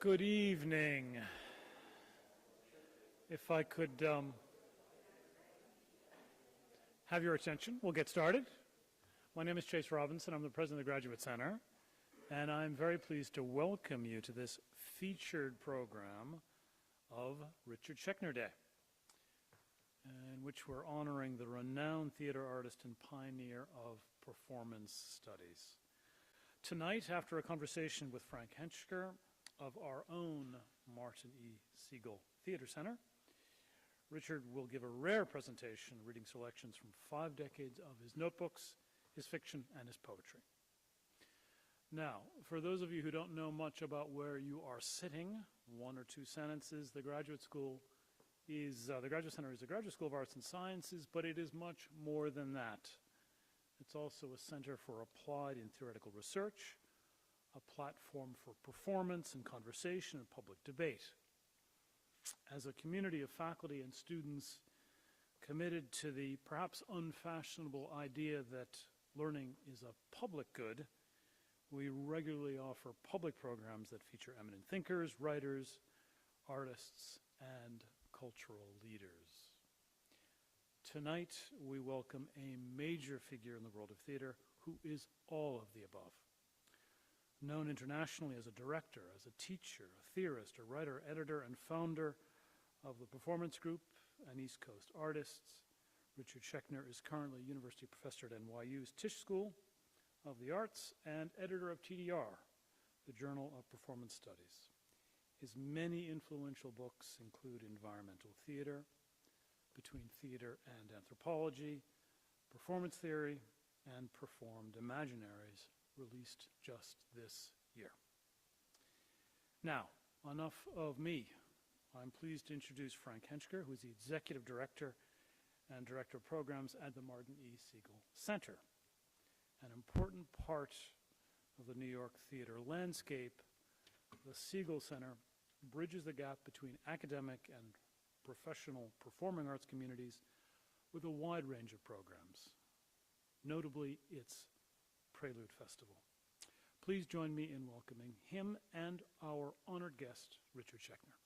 Good evening. If I could have your attention, we'll get started. My name is Chase Robinson. I'm the president of the Graduate Center, and I'm very pleased to welcome you to this featured program of Richard Schechner Day, in which we're honoring the renowned theater artist and pioneer of performance studies. Tonight, after a conversation with Frank Henschker of our own Martin E. Segal Theater Center, Richard will give a rare presentation reading selections from 5 decades of his notebooks, his fiction, and his poetry. Now, for those of you who don't know much about where you are sitting, 1 or 2 sentences, the Graduate Center is a graduate school of arts and sciences, but it is much more than that. It's also a center for applied and theoretical research, a platform for performance and conversation and public debate. As a community of faculty and students committed to the perhaps unfashionable idea that learning is a public good, we regularly offer public programs that feature eminent thinkers, writers, artists, and cultural leaders. Tonight, we welcome a major figure in the world of theater who is all of the above. Known internationally as a director, as a teacher, a theorist, a writer, editor, and founder of the Performance Group and East Coast Artists, Richard Schechner is currently University Professor at NYU's Tisch School of the Arts and editor of TDR, the Journal of Performance Studies. His many influential books include Environmental Theater, Between Theater and Anthropology, Performance Theory, and Performed Imaginaries, released just this year. Now, enough of me. I'm pleased to introduce Frank Henschker, who is the Executive Director and Director of Programs at the Martin E. Segal Center, an important part of the New York theater landscape. The Segal Center bridges the gap between academic and professional performing arts communities with a wide range of programs, notably its Prelude Festival. Please join me in welcoming him and our honored guest, Richard Schechner.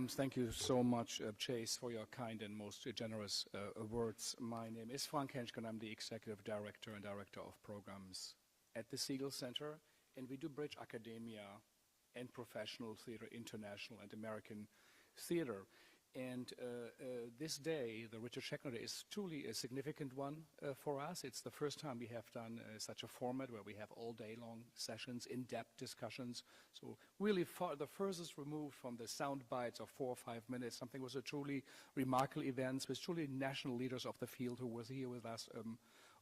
Thank you so much, Chase, for your kind and most generous words. My name is Frank Henschker, and I'm the Executive Director and Director of Programs at the Segal Center, and we do bridge academia and professional theater, international and American theater. And this day, the Richard Schechner Day, is truly a significant one for us. It's the first time we have done such a format where we have all day long sessions, in-depth discussions. So really the furthest removed from the sound bites of 4 or 5 minutes. Something was a truly remarkable event with truly national leaders of the field who was here with us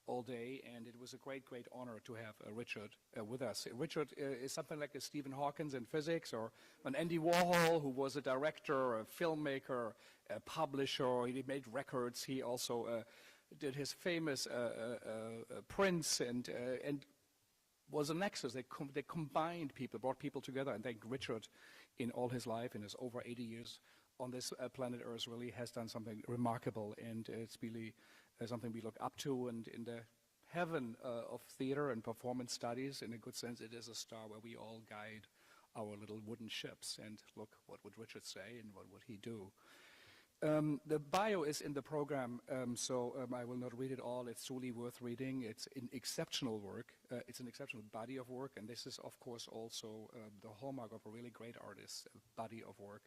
all day, and it was a great, great honor to have Richard with us. Richard is something like a Stephen Hawking in physics, or an Andy Warhol, who was a director, a filmmaker, a publisher. He made records. He also did his famous prints and was a nexus. They combined people, brought people together, and thank Richard in all his life, in his over 80 years on this planet Earth, really has done something remarkable, and it's really something we look up to. And in the heaven of theater and performance studies, in a good sense, it is a star where we all guide our little wooden ships. And look, what would Richard say and what would he do? The bio is in the program, so I will not read it all. It's truly worth reading. It's an exceptional work. It's an exceptional body of work, and this is, of course, also the hallmark of a really great artist, a body of work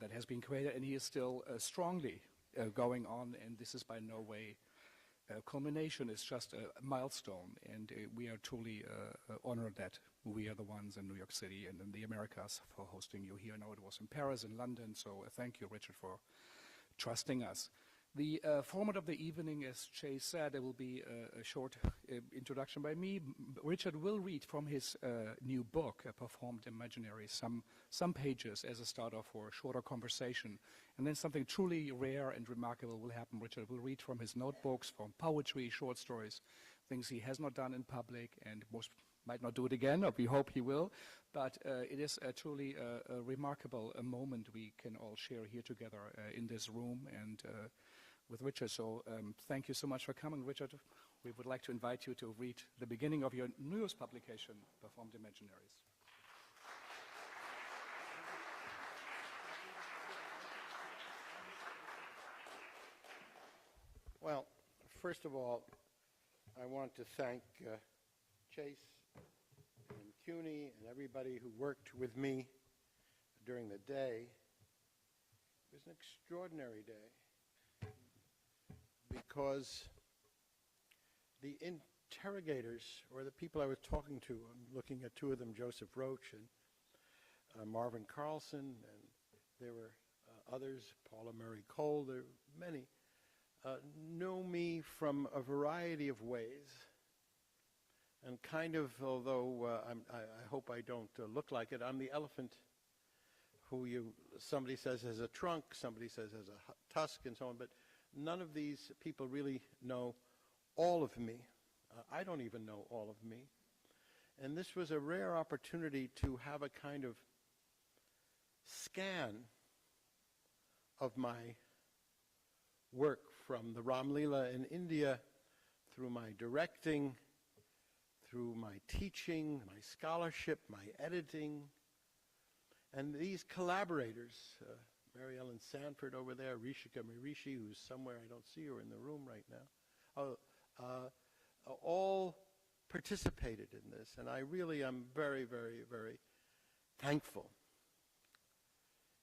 that has been created, and he is still strongly going on, and this is by no way a culmination. It's just a milestone, and we are truly honored that we are the ones in New York City and in the Americas for hosting you here. Now it was in Paris and London, so thank you, Richard, for trusting us. The format of the evening, as Chase said, there will be a short introduction by me. Richard will read from his new book, Performed Imaginaries, some pages as a starter for a shorter conversation. And then something truly rare and remarkable will happen. Richard will read from his notebooks, from poetry, short stories, things he has not done in public, and most might not do it again, or we hope he will. But it is truly a remarkable moment we can all share here together in this room and with Richard. So thank you so much for coming, Richard. We would like to invite you to read the beginning of your newest publication, Performed Imaginaries. Well, first of all, I want to thank Chase and CUNY and everybody who worked with me during the day. It was an extraordinary day because the interrogators, or the people I was talking to, I'm looking at two of them, Joseph Roach and Marvin Carlson, and there were others, Paula Murray Cole, there were many, know me from a variety of ways. And kind of, although I hope I don't look like it, I'm the elephant who somebody says has a trunk, somebody says has a tusk, and so on, but none of these people really know all of me. I don't even know all of me. And this was a rare opportunity to have a kind of scan of my work from the Ram Leela in India, through my directing, through my teaching, my scholarship, my editing, and these collaborators, Mary Ellen Sanford over there, Rishika Mirishi, who's somewhere, I don't see her in the room right now, all participated in this, and I really am very, very, very thankful.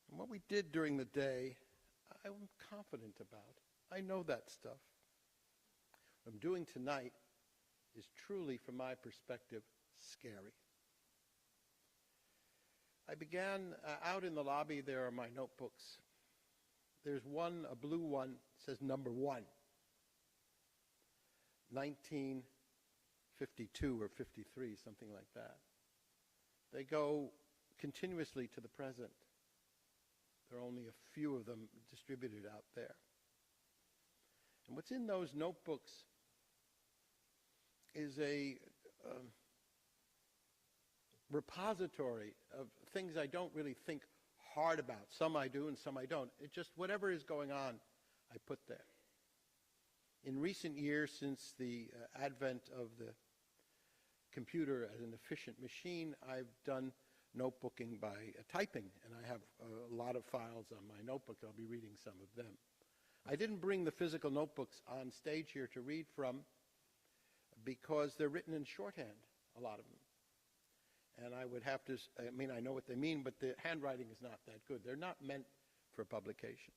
And what we did during the day, I'm confident about. I know that stuff. What I'm doing tonight is truly, from my perspective, scary. I began out in the lobby. There are my notebooks. There's one, a blue one, says number 1. 1952 or 53, something like that. They go continuously to the present. There are only a few of them distributed out there. And what's in those notebooks is a repository of things I don't really think hard about. Some I do and some I don't. It just, whatever is going on, I put there. In recent years, since the advent of the computer as an efficient machine, I've done notebooking by typing, and I have a lot of files on my notebook. I'll be reading some of them. I didn't bring the physical notebooks on stage here to read from because they're written in shorthand, a lot of them. And I would have to, I mean, I know what they mean, but the handwriting is not that good. They're not meant for publication.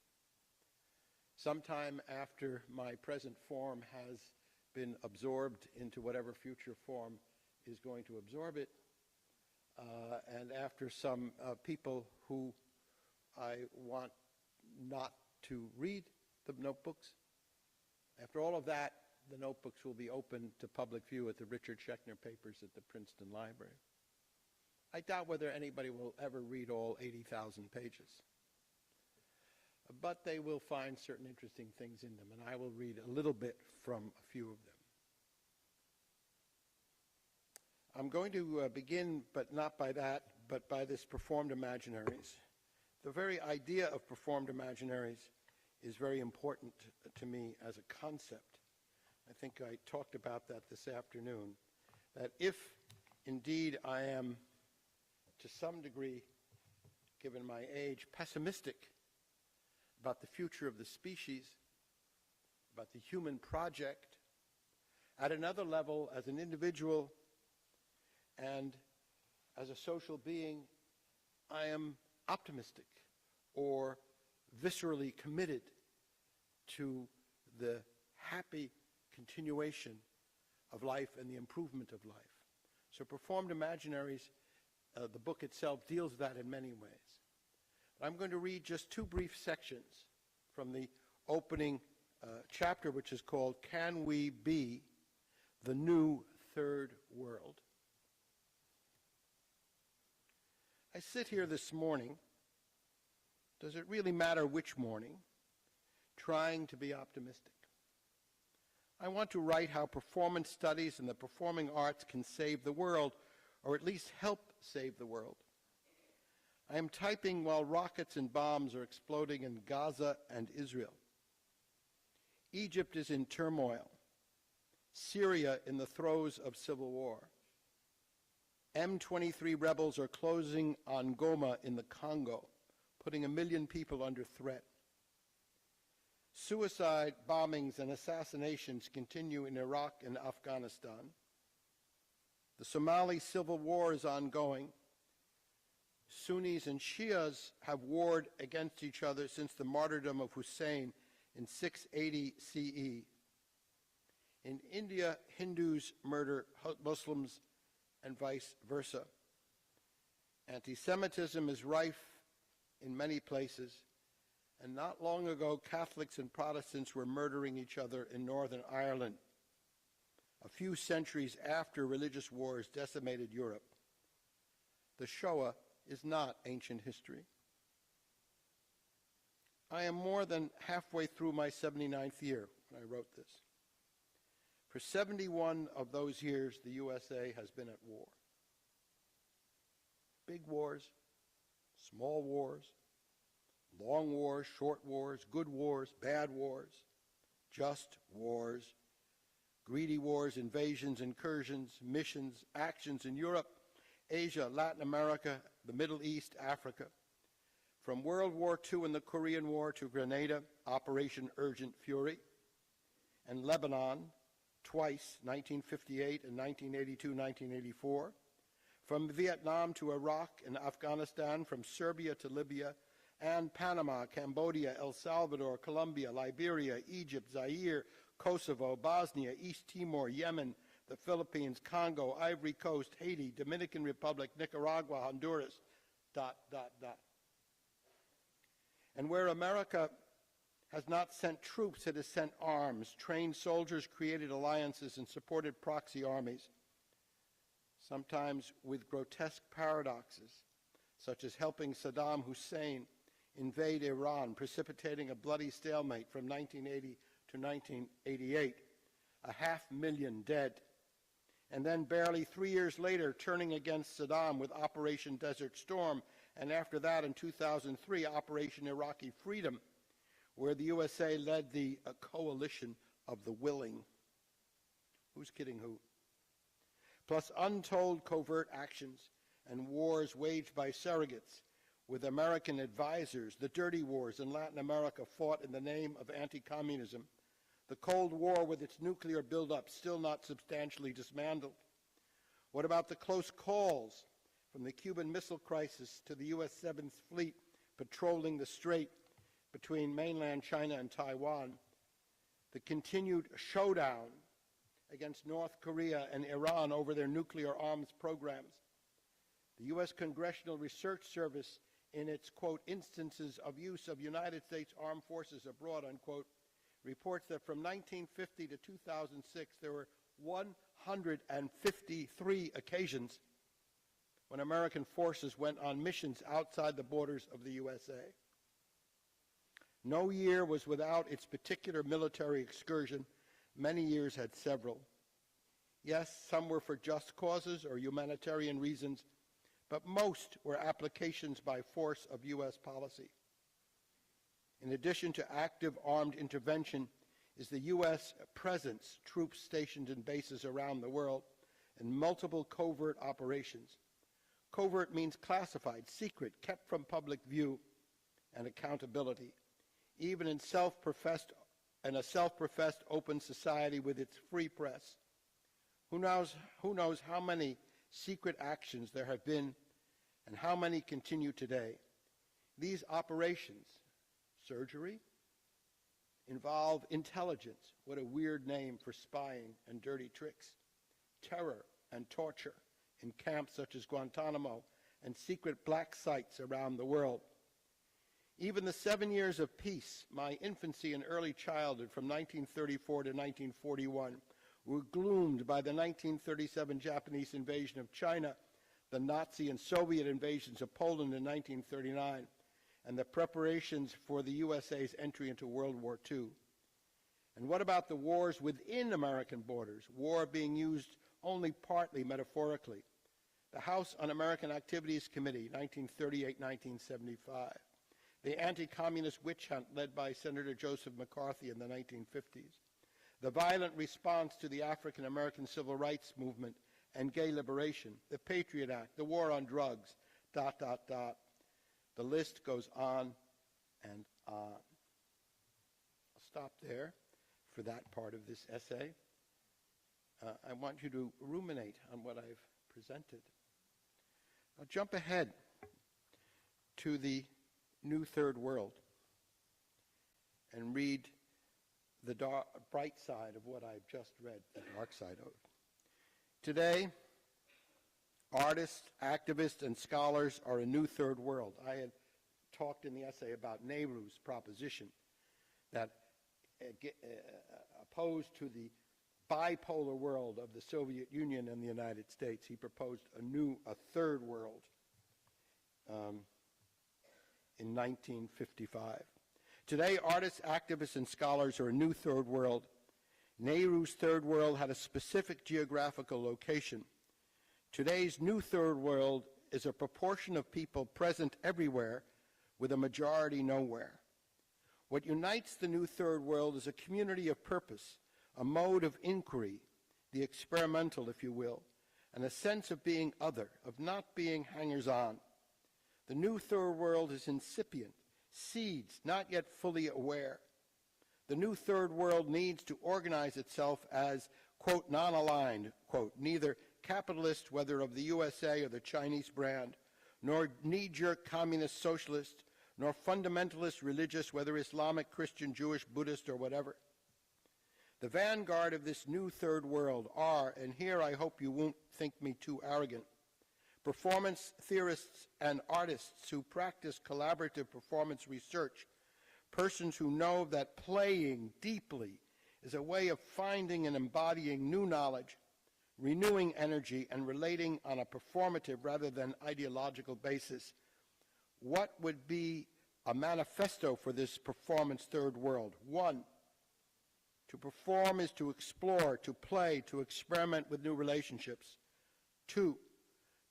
Sometime after my present form has been absorbed into whatever future form is going to absorb it, and after some people who I want not to read the notebooks, after all of that, the notebooks will be open to public view at the Richard Schechner papers at the Princeton Library. I doubt whether anybody will ever read all 80,000 pages. But they will find certain interesting things in them, and I will read a little bit from a few of them. I'm going to begin, but not by that, but by this Performed Imaginaries. The very idea of Performed Imaginaries is very important to me as a concept. I think I talked about that this afternoon, that if indeed I am, to some degree, given my age, pessimistic about the future of the species, about the human project, at another level, as an individual and as a social being, I am optimistic or viscerally committed to the happy continuation of life and the improvement of life. So Performed Imaginaries, the book itself, deals with that in many ways. I'm going to read just two brief sections from the opening chapter, which is called Can We Be the New Third World? I sit here this morning, does it really matter which morning, trying to be optimistic. I want to write how performance studies and the performing arts can save the world, or at least help save the world. I am typing while rockets and bombs are exploding in Gaza and Israel. Egypt is in turmoil. Syria in the throes of civil war. M23 rebels are closing on Goma in the Congo, putting 1 million people under threat. Suicide bombings and assassinations continue in Iraq and Afghanistan. The Somali civil war is ongoing. Sunnis and Shias have warred against each other since the martyrdom of Hussein in 680 CE. In India, Hindus murder Muslims and vice versa. Anti-Semitism is rife in many places, and not long ago, Catholics and Protestants were murdering each other in Northern Ireland, a few centuries after religious wars decimated Europe. The Shoah is not ancient history. I am more than halfway through my 79th year when I wrote this. For 71 of those years, the USA has been at war. Big wars, small wars, long wars, short wars, good wars, bad wars, just wars, greedy wars, invasions, incursions, missions, actions in Europe, Asia, Latin America, the Middle East, Africa. From World War II and the Korean War to Grenada, Operation Urgent Fury, and Lebanon, twice, 1958 and 1982-1984, from Vietnam to Iraq and Afghanistan, from Serbia to Libya, and Panama, Cambodia, El Salvador, Colombia, Liberia, Egypt, Zaire, Kosovo, Bosnia, East Timor, Yemen, the Philippines, Congo, Ivory Coast, Haiti, Dominican Republic, Nicaragua, Honduras, ... And where America has not sent troops, it has sent arms, trained soldiers, created alliances, and supported proxy armies, sometimes with grotesque paradoxes, such as helping Saddam Hussein invade Iran, precipitating a bloody stalemate from 1980 to 1988, 500,000 dead, and then barely 3 years later turning against Saddam with Operation Desert Storm, and after that in 2003, Operation Iraqi Freedom, where the USA led the coalition of the willing. Who's kidding who? Plus untold covert actions and wars waged by surrogates with American advisors, the dirty wars in Latin America fought in the name of anti-communism, the Cold War with its nuclear buildup still not substantially dismantled. What about the close calls from the Cuban Missile Crisis to the U.S. 7th Fleet patrolling the strait between mainland China and Taiwan, the continued showdown against North Korea and Iran over their nuclear arms programs, the U.S. Congressional Research Service in its, quote, instances of use of United States armed forces abroad, unquote, reports that from 1950 to 2006, there were 153 occasions when American forces went on missions outside the borders of the USA. No year was without its particular military excursion. Many years had several. Yes, some were for just causes or humanitarian reasons, but most were applications by force of U.S. policy. In addition to active armed intervention is the U.S. presence, troops stationed in bases around the world, and multiple covert operations. Covert means classified, secret, kept from public view and accountability, even in a self-professed open society with its free press. Who knows how many secret actions there have been and how many continue today. These operations, surgery, involve intelligence, what a weird name for spying and dirty tricks, terror and torture in camps such as Guantanamo and secret black sites around the world. Even the 7 years of peace, my infancy and early childhood from 1934 to 1941, were gloomed by the 1937 Japanese invasion of China, the Nazi and Soviet invasions of Poland in 1939, and the preparations for the USA's entry into World War II. And what about the wars within American borders, war being used only partly metaphorically? The House Un-American Activities Committee, 1938-1975. The anti-communist witch hunt led by Senator Joseph McCarthy in the 1950s. The violent response to the African American civil rights movement and gay liberation, the Patriot Act, the war on drugs, ... The list goes on and on. I'll stop there for that part of this essay. I want you to ruminate on what I've presented. I'll jump ahead to the New Third World and read the bright side of what I've just read, the dark side of it. Today, artists, activists, and scholars are a new third world. I had talked in the essay about Nehru's proposition that opposed to the bipolar world of the Soviet Union and the United States, he proposed a third world in 1955. Today, artists, activists, and scholars are a new third world. Nehru's third world had a specific geographical location. Today's new third world is a proportion of people present everywhere with a majority nowhere. What unites the new third world is a community of purpose, a mode of inquiry, the experimental, if you will, and a sense of being other, of not being hangers-on. The new third world is incipient, seeds, not yet fully aware. The new third world needs to organize itself as, quote, non-aligned, quote, neither capitalist, whether of the USA or the Chinese brand, nor knee-jerk communist socialist, nor fundamentalist religious, whether Islamic, Christian, Jewish, Buddhist, or whatever. The vanguard of this new third world are, and here I hope you won't think me too arrogant, performance theorists and artists who practice collaborative performance research, persons who know that playing deeply is a way of finding and embodying new knowledge, renewing energy, and relating on a performative rather than ideological basis. What would be a manifesto for this performance third world? 1, to perform is to explore, to play, to experiment with new relationships. 2,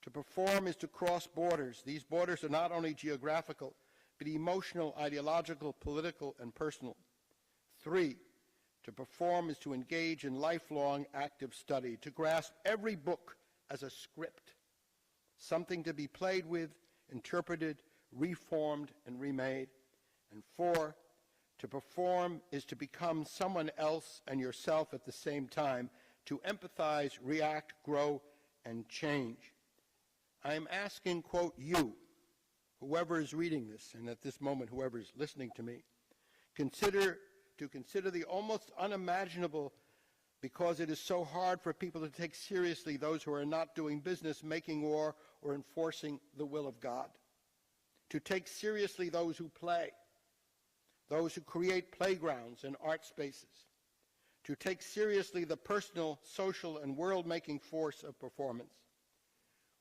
to perform is to cross borders. These borders are not only geographical, but emotional, ideological, political, and personal. 3, to perform is to engage in lifelong active study, to grasp every book as a script, something to be played with, interpreted, reformed, and remade. And 4, to perform is to become someone else and yourself at the same time, to empathize, react, grow, and change. I am asking, quote, you, whoever is reading this, and at this moment, whoever is listening to me, consider the almost unimaginable, because it is so hard for people to take seriously those who are not doing business, making war, or enforcing the will of God. To take seriously those who play, those who create playgrounds and art spaces. To take seriously the personal, social, and world-making force of performance.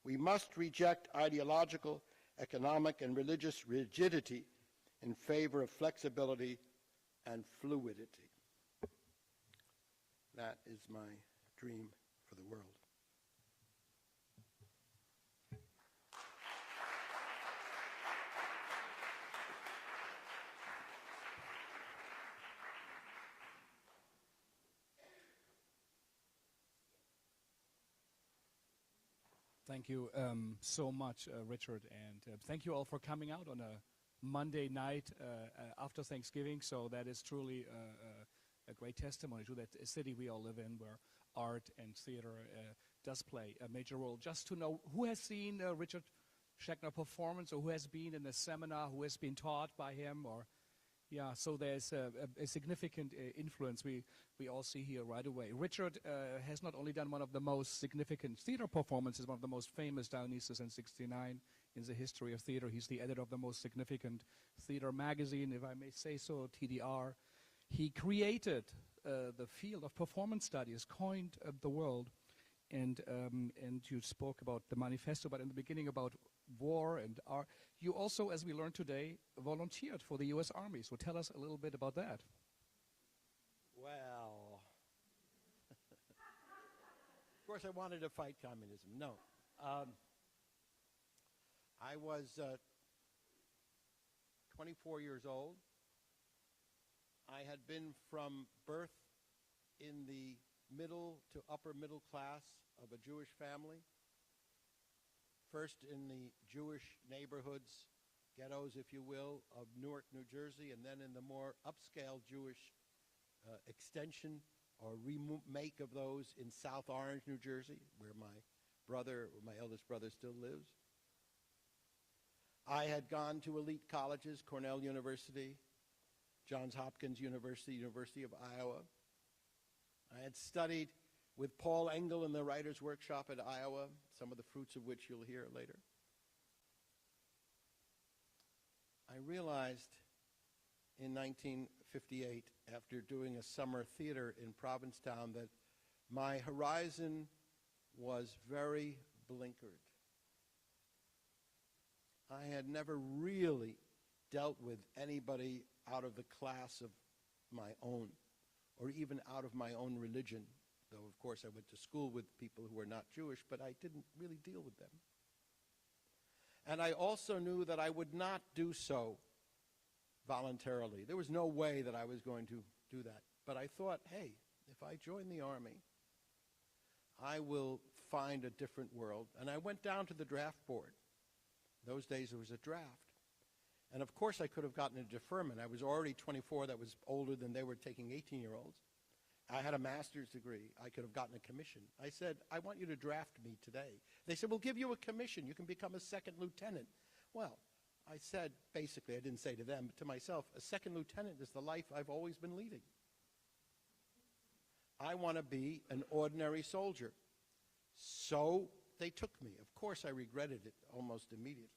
We must reject ideological, economic, and religious rigidity in favor of flexibility and fluidity. That is my dream for the world. Thank you so much, Richard, and thank you all for coming out on a Monday night after Thanksgiving. So that is truly a great testimony to that city we all live in, where art and theater does play a major role. Just to know, who has seen Richard Schechner performance, or who has been in a seminar, who has been taught by him, or yeah, so there's a significant influence we all see here right away. Richard has not only done one of the most significant theater performances, one of the most famous, Dionysus and 69, in the history of theater. He's the editor of the most significant theater magazine, if I may say so, TDR. He created the field of performance studies, coined the world, and you spoke about the manifesto, but in the beginning about war and art. You also, as we learned today, volunteered for the U.S. Army. So tell us a little bit about that. Well, course, I wanted to fight communism. No. I was 24 years old. I had been from birth in the middle to upper middle class of a Jewish family. First in the Jewish neighborhoods, ghettos, if you will, of Newark, New Jersey, and then in the more upscale Jewish extension or remake of those in South Orange, New Jersey, where my eldest brother still lives. I had gone to elite colleges, Cornell University, Johns Hopkins University, University of Iowa. I had studied with Paul Engel in the Writers' Workshop at Iowa, some of the fruits of which you'll hear later. I realized in 1958, after doing a summer theater in Provincetown, that my horizon was very blinkered. I had never really dealt with anybody out of the class of my own, or even out of my own religion, though of course I went to school with people who were not Jewish, but I didn't really deal with them. And I also knew that I would not do so voluntarily. There was no way that I was going to do that. But I thought, hey, if I join the Army, I will find a different world. And I went down to the draft board. Those days there was a draft. And of course I could have gotten a deferment. I was already 24, that was older than they were taking 18-year-olds. I had a master's degree. I could have gotten a commission. I said, I want you to draft me today. They said, we'll give you a commission. You can become a second lieutenant. Well, I said, basically, I didn't say to them, but to myself, a second lieutenant is the life I've always been leading. I want to be an ordinary soldier. So they took me. Of course, I regretted it almost immediately.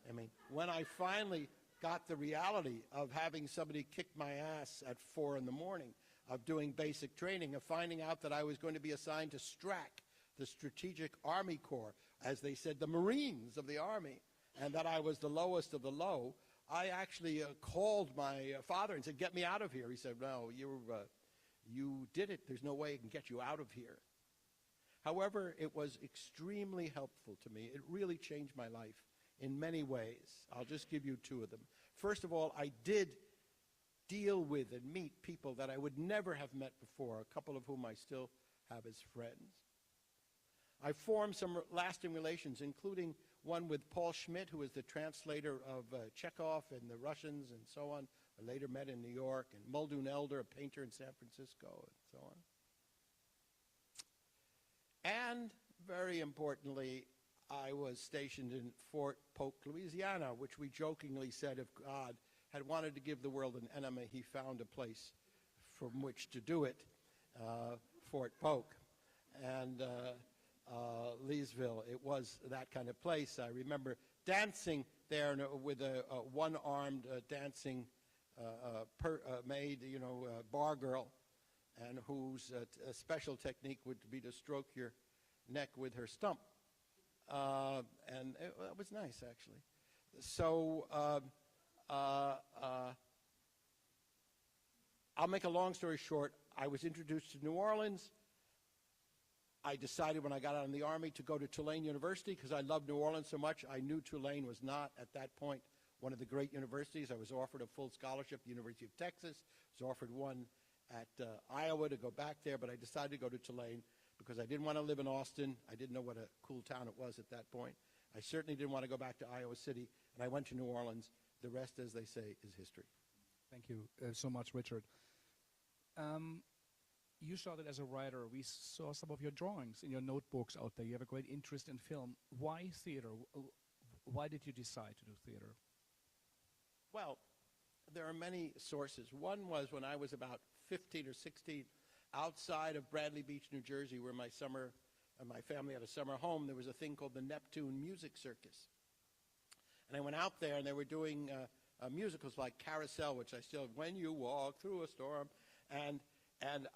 I mean, when I finally got the reality of having somebody kick my ass at 4 in the morning, of doing basic training, of finding out that I was going to be assigned to STRAC, the Strategic Army Corps, as they said, the Marines of the Army, and that I was the lowest of the low, I actually called my father and said, get me out of here. He said, no, you did it. There's no way I can get you out of here. However, it was extremely helpful to me. It really changed my life in many ways. I'll just give you 2 of them. First of all, I did deal with and meet people that I would never have met before, a couple of whom I still have as friends. I formed some lasting relations, including one with Paul Schmidt, who was the translator of Chekhov and the Russians and so on. I later met in New York, and Muldoon Elder, a painter in San Francisco, and so on. And very importantly, I was stationed in Fort Polk, Louisiana, which we jokingly said if God had wanted to give the world an enema, he found a place from which to do it, Fort Polk. And Leesville, it was that kind of place. I remember dancing there with a one-armed dancing maid, bar girl, and whose special technique would be to stroke your neck with her stump. And it was nice, actually. So I'll make a long story short. I was introduced to New Orleans. I decided when I got out of the Army to go to Tulane University because I loved New Orleans so much. I knew Tulane was not, at that point, one of the great universities. I was offered a full scholarship at the University of Texas. I was offered one at Iowa to go back there, but I decided to go to Tulane because I didn't want to live in Austin. I didn't know what a cool town it was at that point. I certainly didn't want to go back to Iowa City, and I went to New Orleans. The rest, as they say, is history. Thank you so much, Richard. You started as a writer. We saw some of your drawings in your notebooks out there. You have a great interest in film. Why theater? Why did you decide to do theater? Well, there are many sources. One was when I was about 15 or 16, outside of Bradley Beach, New Jersey, where my family had a summer home, there was a thing called the Neptune Music Circus. And I went out there, and they were doing musicals like Carousel, which I still, When You Walk Through a Storm, and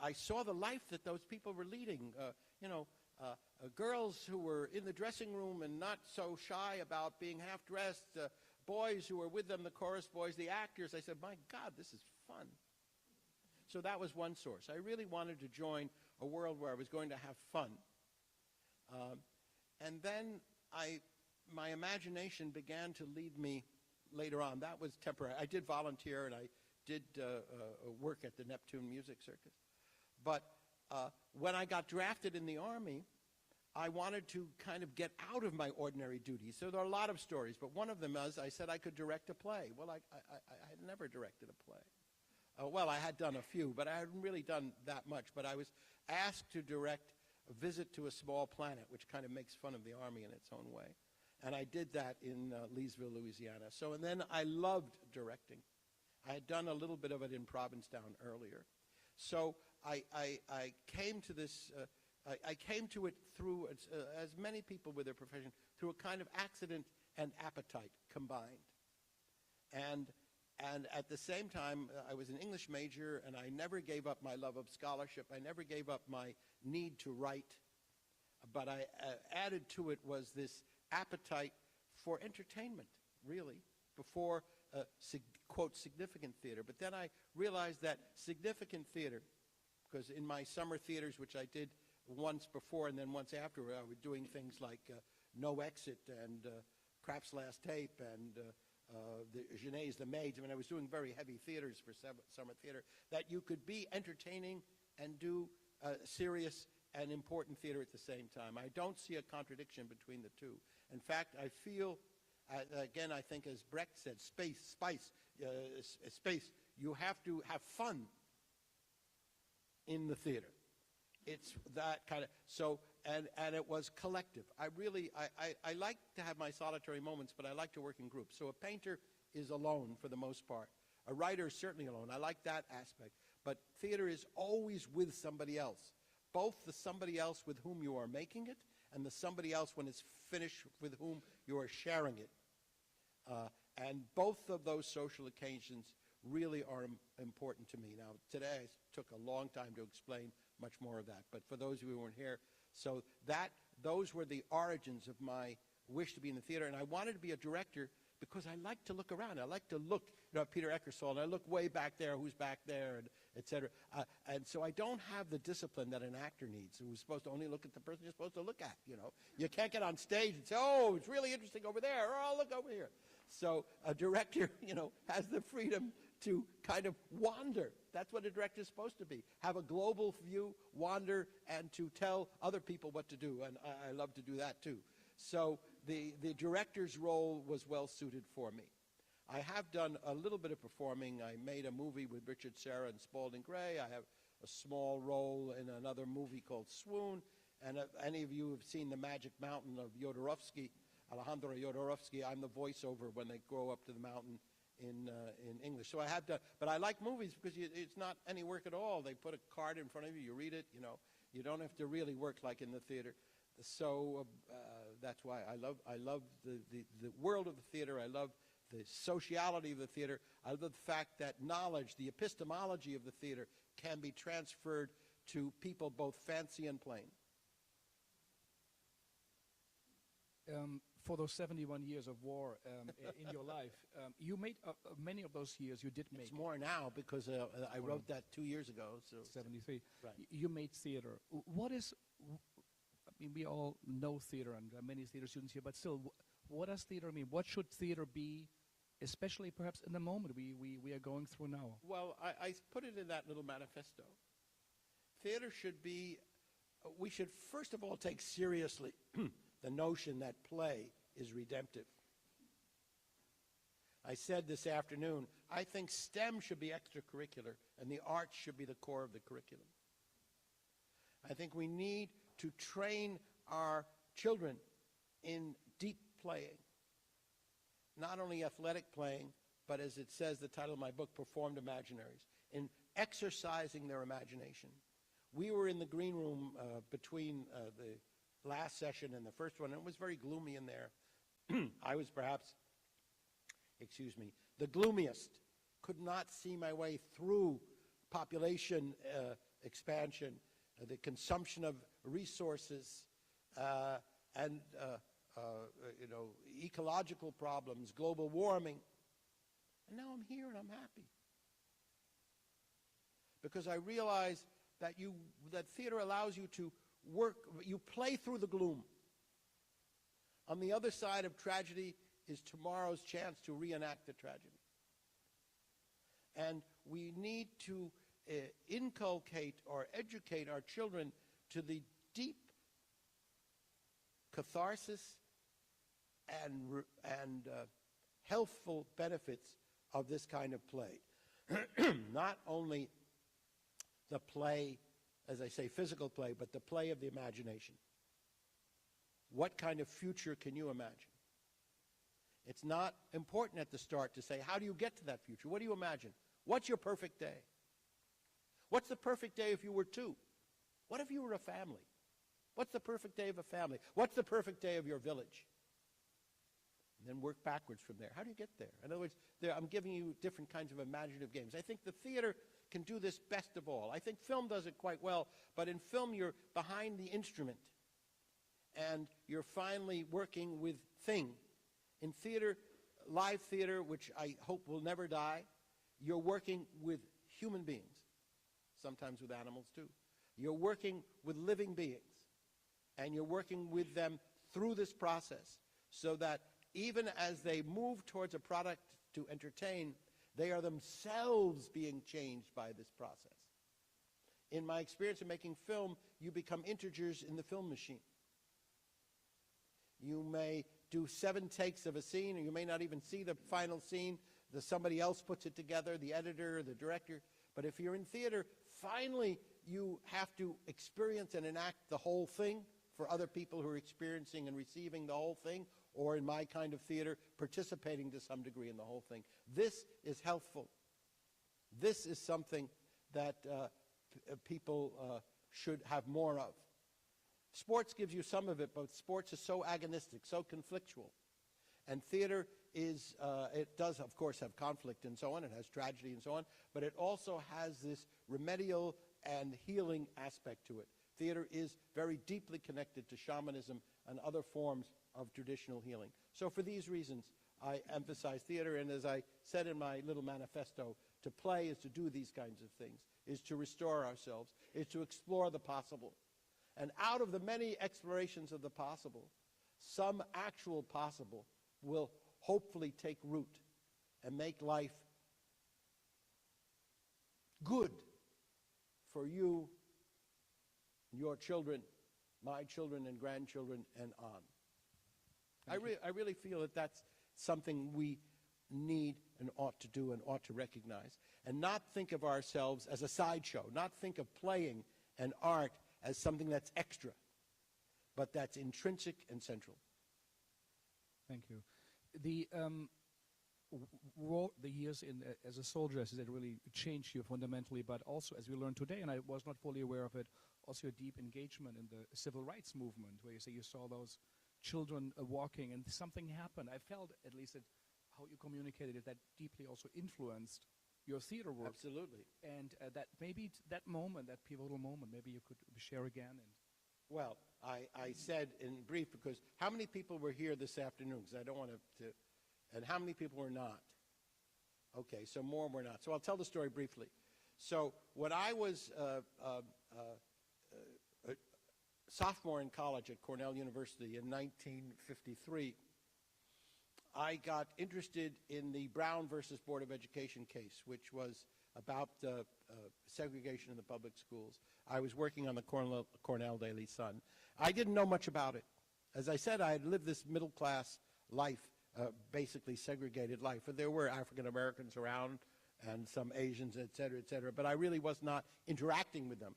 I saw the life that those people were leading. Girls who were in the dressing room and not so shy about being half-dressed, boys who were with them, the chorus boys, the actors. I said, my God, this is fun. So that was one source. I really wanted to join a world where I was going to have fun. And then my imagination began to lead me later on. That was temporary. I did volunteer and I did work at the Neptune Music Circus. But when I got drafted in the Army, I wanted to kind of get out of my ordinary duties. So there are a lot of stories, but one of them is I said I could direct a play. Well, I had never directed a play. Well, I had done a few, but I hadn't really done that much. But I was asked to direct A Visit to a Small Planet, which kind of makes fun of the Army in its own way. And I did that in Leesville, Louisiana. So, and then I loved directing. I had done a little bit of it in Provincetown earlier. So I came to this, I came to it through, as many people with their profession, through a kind of accident and appetite combined. And at the same time, I was an English major, and I never gave up my love of scholarship. I never gave up my need to write. But I added to it was this appetite for entertainment, really, before, quote, significant theater. But then I realized that significant theater, because in my summer theaters, which I did once before and then once after, I was doing things like No Exit and Kraft's Last Tape and the Genet's The Maids. I mean, I was doing very heavy theaters for summer theater, that you could be entertaining and do serious and important theater at the same time. I don't see a contradiction between the two. In fact, I feel, again, I think as Brecht said, space, you have to have fun in the theater. It's that kind of, so, and it was collective. I like to have my solitary moments, but I like to work in groups. So a painter is alone for the most part. A writer is certainly alone. I like that aspect. But theater is always with somebody else, both the somebody else with whom you are making it and the somebody else when it's finished with whom you are sharing it. And both of those social occasions really are important to me. Now, today I took a long time to explain much more of that, but for those of you who weren't here, so those were the origins of my wish to be in the theater, and I wanted to be a director because I like to look around. I like to look, at Peter Eckersall, and I look way back there, who's back there, and et cetera. And so I don't have the discipline that an actor needs, who's supposed to only look at the person you're supposed to look at, You can't get on stage and say, oh, it's really interesting over there, or I'll look over here. So a director, has the freedom to kind of wander. That's what a director is supposed to be. Have a global view, wander, and to tell other people what to do. And I love to do that too. So the director's role was well suited for me. I have done a little bit of performing. I made a movie with Richard Serra and Spalding Gray. I have a small role in another movie called Swoon. And if any of you have seen The Magic Mountain of Jodorowsky, Alejandro Jodorowsky, I'm the voiceover when they go up to the mountain in English. So I have done, but I like movies because it's not any work at all. They put a card in front of you, you read it, You don't have to really work like in the theater. So that's why I love the world of the theater. I love the sociality of the theater. I love the fact that knowledge, the epistemology of the theater, can be transferred to people both fancy and plain. For those 71 years of war in your life, you made many of those years you did make. It's more now because I wrote that 2 years ago. So 73. Right. You made theater. What is, we all know theater and there are many theater students here, but still, what does theater mean? What should theater be, especially perhaps in the moment we are going through now? Well, I put it in that little manifesto. Theater should be, we should first of all take seriously the notion that play is redemptive. I said this afternoon, I think STEM should be extracurricular and the arts should be the core of the curriculum. I think we need to train our children in deep playing, not only athletic playing, but as it says, the title of my book, Performed Imaginaries, in exercising their imagination. We were in the green room between the last session and the first one, and it was very gloomy in there. I was perhaps, the gloomiest. Could not see my way through population expansion, the consumption of resources, and ecological problems, global warming. And now I'm here and I'm happy. Because I realize that theater allows you to work, you play through the gloom. On the other side of tragedy is tomorrow's chance to reenact the tragedy. And we need to inculcate or educate our children to the deep catharsis and healthful benefits of this kind of play. Not only the play, as I say, physical play, but the play of the imagination. What kind of future can you imagine? It's not important at the start to say, how do you get to that future? What do you imagine? What's your perfect day? What's the perfect day if you were two? What if you were a family? What's the perfect day of a family? What's the perfect day of your village? And then work backwards from there. How do you get there? In other words, I'm giving you different kinds of imaginative games. I think the theater can do this best of all. I think film does it quite well, but in film you're behind the instrument and you're finally working with thing. In theater, live theater, which I hope will never die, you're working with human beings, sometimes with animals too. You're working with living beings, and you're working with them through this process so that even as they move towards a product to entertain, they are themselves being changed by this process. In my experience of making film, you become integers in the film machine. You may do 7 takes of a scene, or you may not even see the final scene. Somebody else puts it together, the editor, the director. But if you're in theater, finally you have to experience and enact the whole thing for other people who are experiencing and receiving the whole thing, or in my kind of theater, participating to some degree in the whole thing. This is healthful. This is something that people should have more of. Sports gives you some of it, but sports is so agonistic, so conflictual. And theater is, it does, of course, have conflict and so on. It has tragedy and so on. But it also has this remedial and healing aspect to it. Theater is very deeply connected to shamanism and other forms of traditional healing. So for these reasons, I emphasize theater. And as I said in my little manifesto, to play is to do these kinds of things, is to restore ourselves, is to explore the possible. And out of the many explorations of the possible, some actual possible will hopefully take root and make life good for you, your children, my children and grandchildren, and on. I really feel that that's something we need and ought to do and ought to recognize, and not think of ourselves as a sideshow, not think of playing and art as something that's extra, but that's intrinsic and central. Thank you. The years as a soldier, as it really changed you fundamentally, but also, as we learned today, and I was not fully aware of it, also a deep engagement in the civil rights movement, where you say you saw those children walking and something happened. I felt, at least, that how you communicated it, that deeply also influenced your theater work. Absolutely. And that maybe that moment, that pivotal moment, maybe you could share again. Well, I said in brief, because how many people were here this afternoon? Because I don't want to, and how many people were not? Okay, so more were not. So I'll tell the story briefly. So when I was a sophomore in college at Cornell University in 1953, I got interested in the Brown versus Board of Education case, which was about segregation in the public schools. I was working on the Cornell Daily Sun. I didn't know much about it. As I said, I had lived this middle-class life, basically segregated life. But there were African Americans around and some Asians, et cetera, but I really was not interacting with them.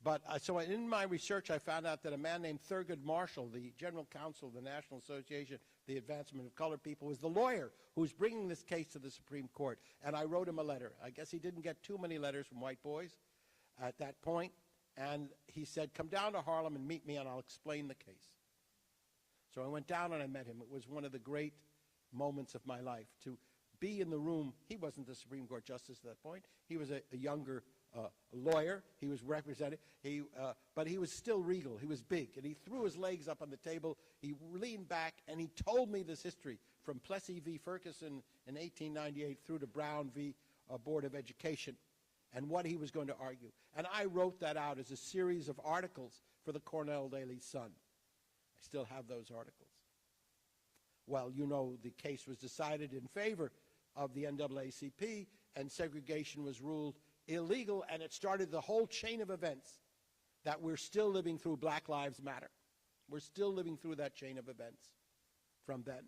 But so in my research, I found out that a man named Thurgood Marshall, the general counsel of the National Association for the Advancement of Colored People, was the lawyer who was bringing this case to the Supreme Court. And I wrote him a letter. I guess he didn't get too many letters from white boys at that point. And he said, come down to Harlem and meet me, and I'll explain the case. So I went down and I met him. It was one of the great moments of my life to be in the room. He wasn't the Supreme Court justice at that point. He was a younger lawyer. He was represented, but he was still regal. He was big, and he threw his legs up on the table. He leaned back, and he told me this history from Plessy v. Ferguson in 1898 through to Brown v. Board of Education. and what he was going to argue. And I wrote that out as a series of articles for the Cornell Daily Sun. I still have those articles. Well, you know, the case was decided in favor of the NAACP, and segregation was ruled illegal, and it started the whole chain of events that we're still living through. Black Lives Matter. We're still living through that chain of events from then.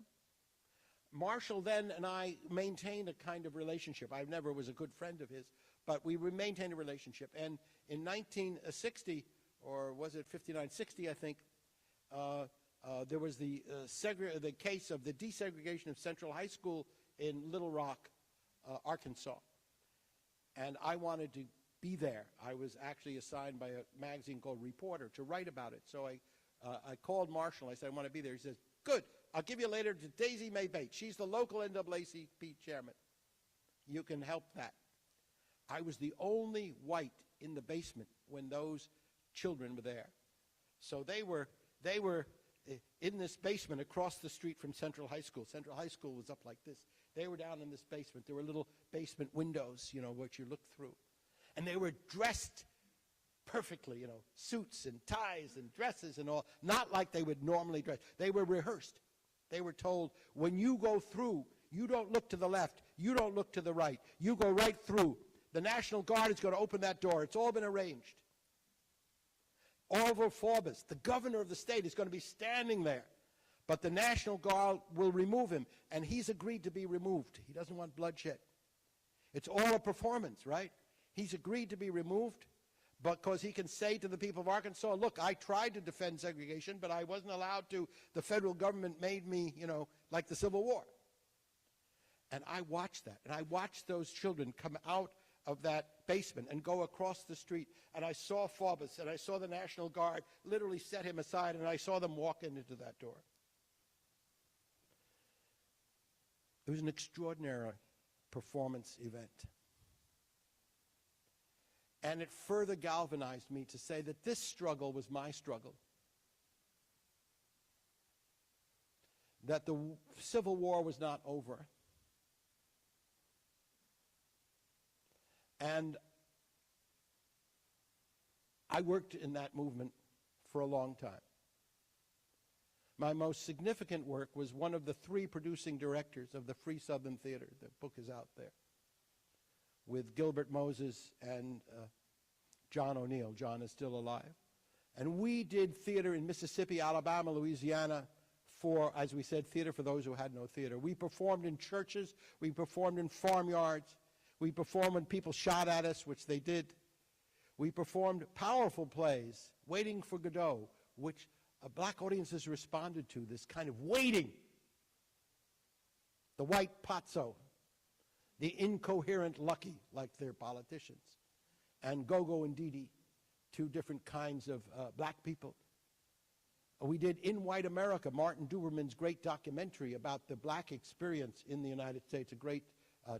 Marshall then and I maintained a kind of relationship. I never was a good friend of his, but we maintained a relationship. And in 1960, or was it 59, 60, I think, there was the case of the desegregation of Central High School in Little Rock, Arkansas. And I wanted to be there. I was actually assigned by a magazine called Reporter to write about it. So I called Marshall. I said, I want to be there. He says, good. I'll give you later to Daisy Mae Bates. She's the local NAACP chairman. You can help that. I was the only white in the basement when those children were there. So they were in this basement across the street from Central High School. Central High School was up like this. They were down in this basement. There were little basement windows, you know, which you looked through. And they were dressed perfectly, you know, suits and ties and dresses and all, not like they would normally dress. They were rehearsed. They were told, when you go through, you don't look to the left, you don't look to the right, you go right through. The National Guard is going to open that door. It's all been arranged. Orville Forbes, the governor of the state, is going to be standing there. But the National Guard will remove him, and he's agreed to be removed. He doesn't want bloodshed. It's all a performance, right? He's agreed to be removed because he can say to the people of Arkansas, look, I tried to defend segregation, but I wasn't allowed to. The federal government made me, you know, like the Civil War. And I watched that, and I watched those children come out of that basement and go across the street, and I saw Forbes, and I saw the National Guard literally set him aside, and I saw them walk into that door. It was an extraordinary performance event. And it further galvanized me to say that this struggle was my struggle. That the Civil War was not over. And I worked in that movement for a long time. My most significant work was one of the 3 producing directors of the Free Southern Theater. The book is out there, with Gilbert Moses and John O'Neill. John is still alive. And we did theater in Mississippi, Alabama, Louisiana, for, as we said, theater for those who had no theater. We performed in churches. We performed in farmyards. We performed when people shot at us, which they did. We performed powerful plays, Waiting for Godot, which black audiences responded to, this kind of waiting. The White Pazzo, the incoherent Lucky, like their politicians, and Gogo and Didi, 2 different kinds of black people. We did In White America, Martin Duberman's great documentary about the black experience in the United States, a great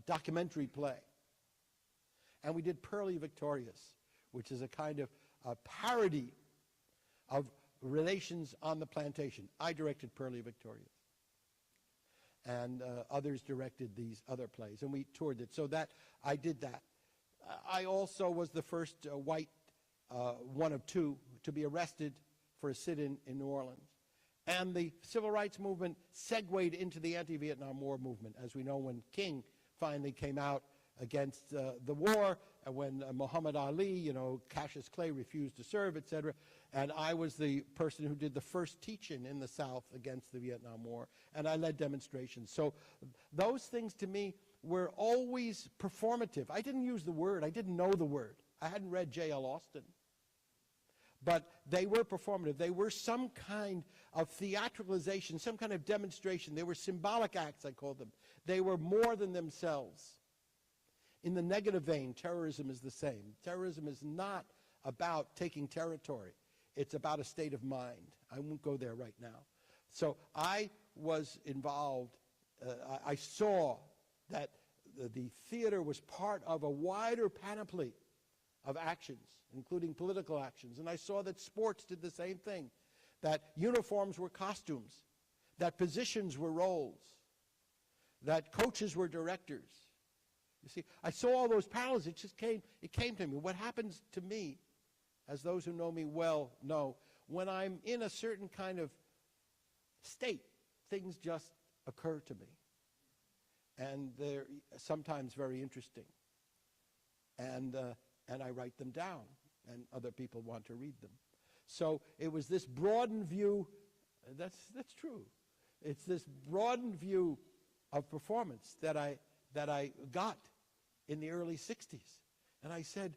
documentary play. And we did Pearly Victorious, which is a kind of parody of relations on the plantation. I directed Pearly Victorious. And others directed these other plays, and we toured it. So that I did that. I also was the first white, one of 2, to be arrested for a sit-in in New Orleans. And the civil rights movement segued into the anti-Vietnam War movement, as we know, when King finally came out against the war, and when Muhammad Ali, you know, Cassius Clay refused to serve, etc. And I was the person who did the first teach-in in the South against the Vietnam War, and I led demonstrations. So those things to me were always performative. I didn't use the word. I didn't know the word. I hadn't read J.L. Austin. But they were performative. They were some kind of theatricalization, some kind of demonstration. They were symbolic acts, I called them. They were more than themselves. In the negative vein, terrorism is the same. Terrorism is not about taking territory. It's about a state of mind. I won't go there right now. So I was involved. I saw that the theater was part of a wider panoply of actions, including political actions. And I saw that sports did the same thing, that uniforms were costumes, that positions were roles, that coaches were directors, You see, I saw all those parallels. It came to me. What happens to me, as those who know me well know, when I'm in a certain kind of state, things just occur to me. And they're sometimes very interesting. And I write them down, and other people want to read them. So it was this broadened view, that's true. It's this broadened view of performance that I got in the early 60s. And I said,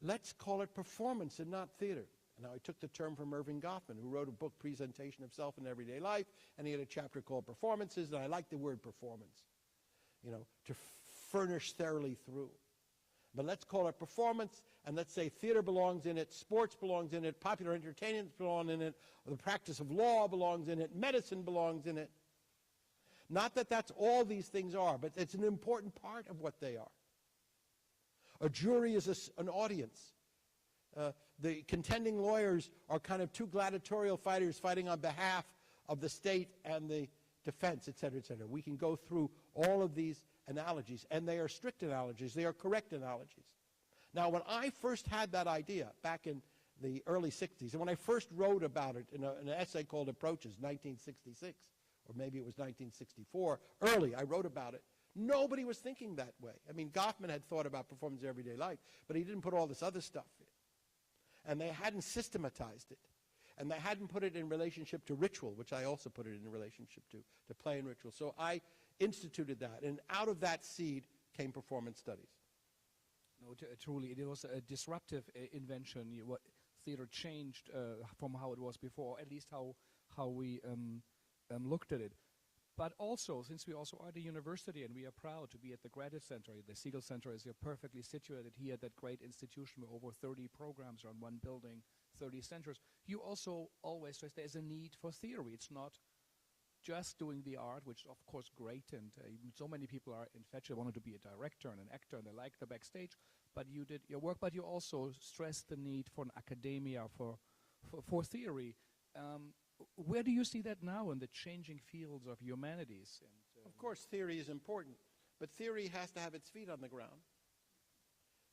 let's call it performance and not theater. Now, I took the term from Irving Goffman, who wrote a book, Presentation of Self in Everyday Life, and he had a chapter called Performances, and I like the word performance, to furnish thoroughly through. But let's call it performance, and let's say theater belongs in it, sports belongs in it, popular entertainment belongs in it, the practice of law belongs in it, medicine belongs in it. Not that that's all these things are, but it's an important part of what they are. A jury is an audience. The contending lawyers are kind of two gladiatorial fighters fighting on behalf of the state and the defense, et cetera, et cetera. We can go through all of these analogies, and they are strict analogies. They are correct analogies. Now, when I first had that idea back in the early 60s, and when I first wrote about it in an essay called Approaches, 1966, or maybe it was 1964, early I wrote about it, nobody was thinking that way. I mean, Goffman had thought about performance in everyday life, but he didn't put all this other stuff in. And they hadn't systematized it. And they hadn't put it in relationship to ritual, which I also put it in relationship to play and ritual. So I instituted that, and out of that seed came performance studies. No, truly, it was a disruptive invention. What theater changed from how it was before, at least how we looked at it. But also, since we also are the university and we are proud to be at the Graduate Center, the Seagull Center is perfectly situated here at that great institution with over 30 programs on one building, 30 centers. You also always stress there's a need for theory. It's not just doing the art, which is of course great, and so many people are infatuated, wanted to be a director and an actor, and they like the backstage. But you did your work, but you also stressed the need for an academia for theory. Where do you see that now in the changing fields of humanities? And, of course, theory is important, but theory has to have its feet on the ground.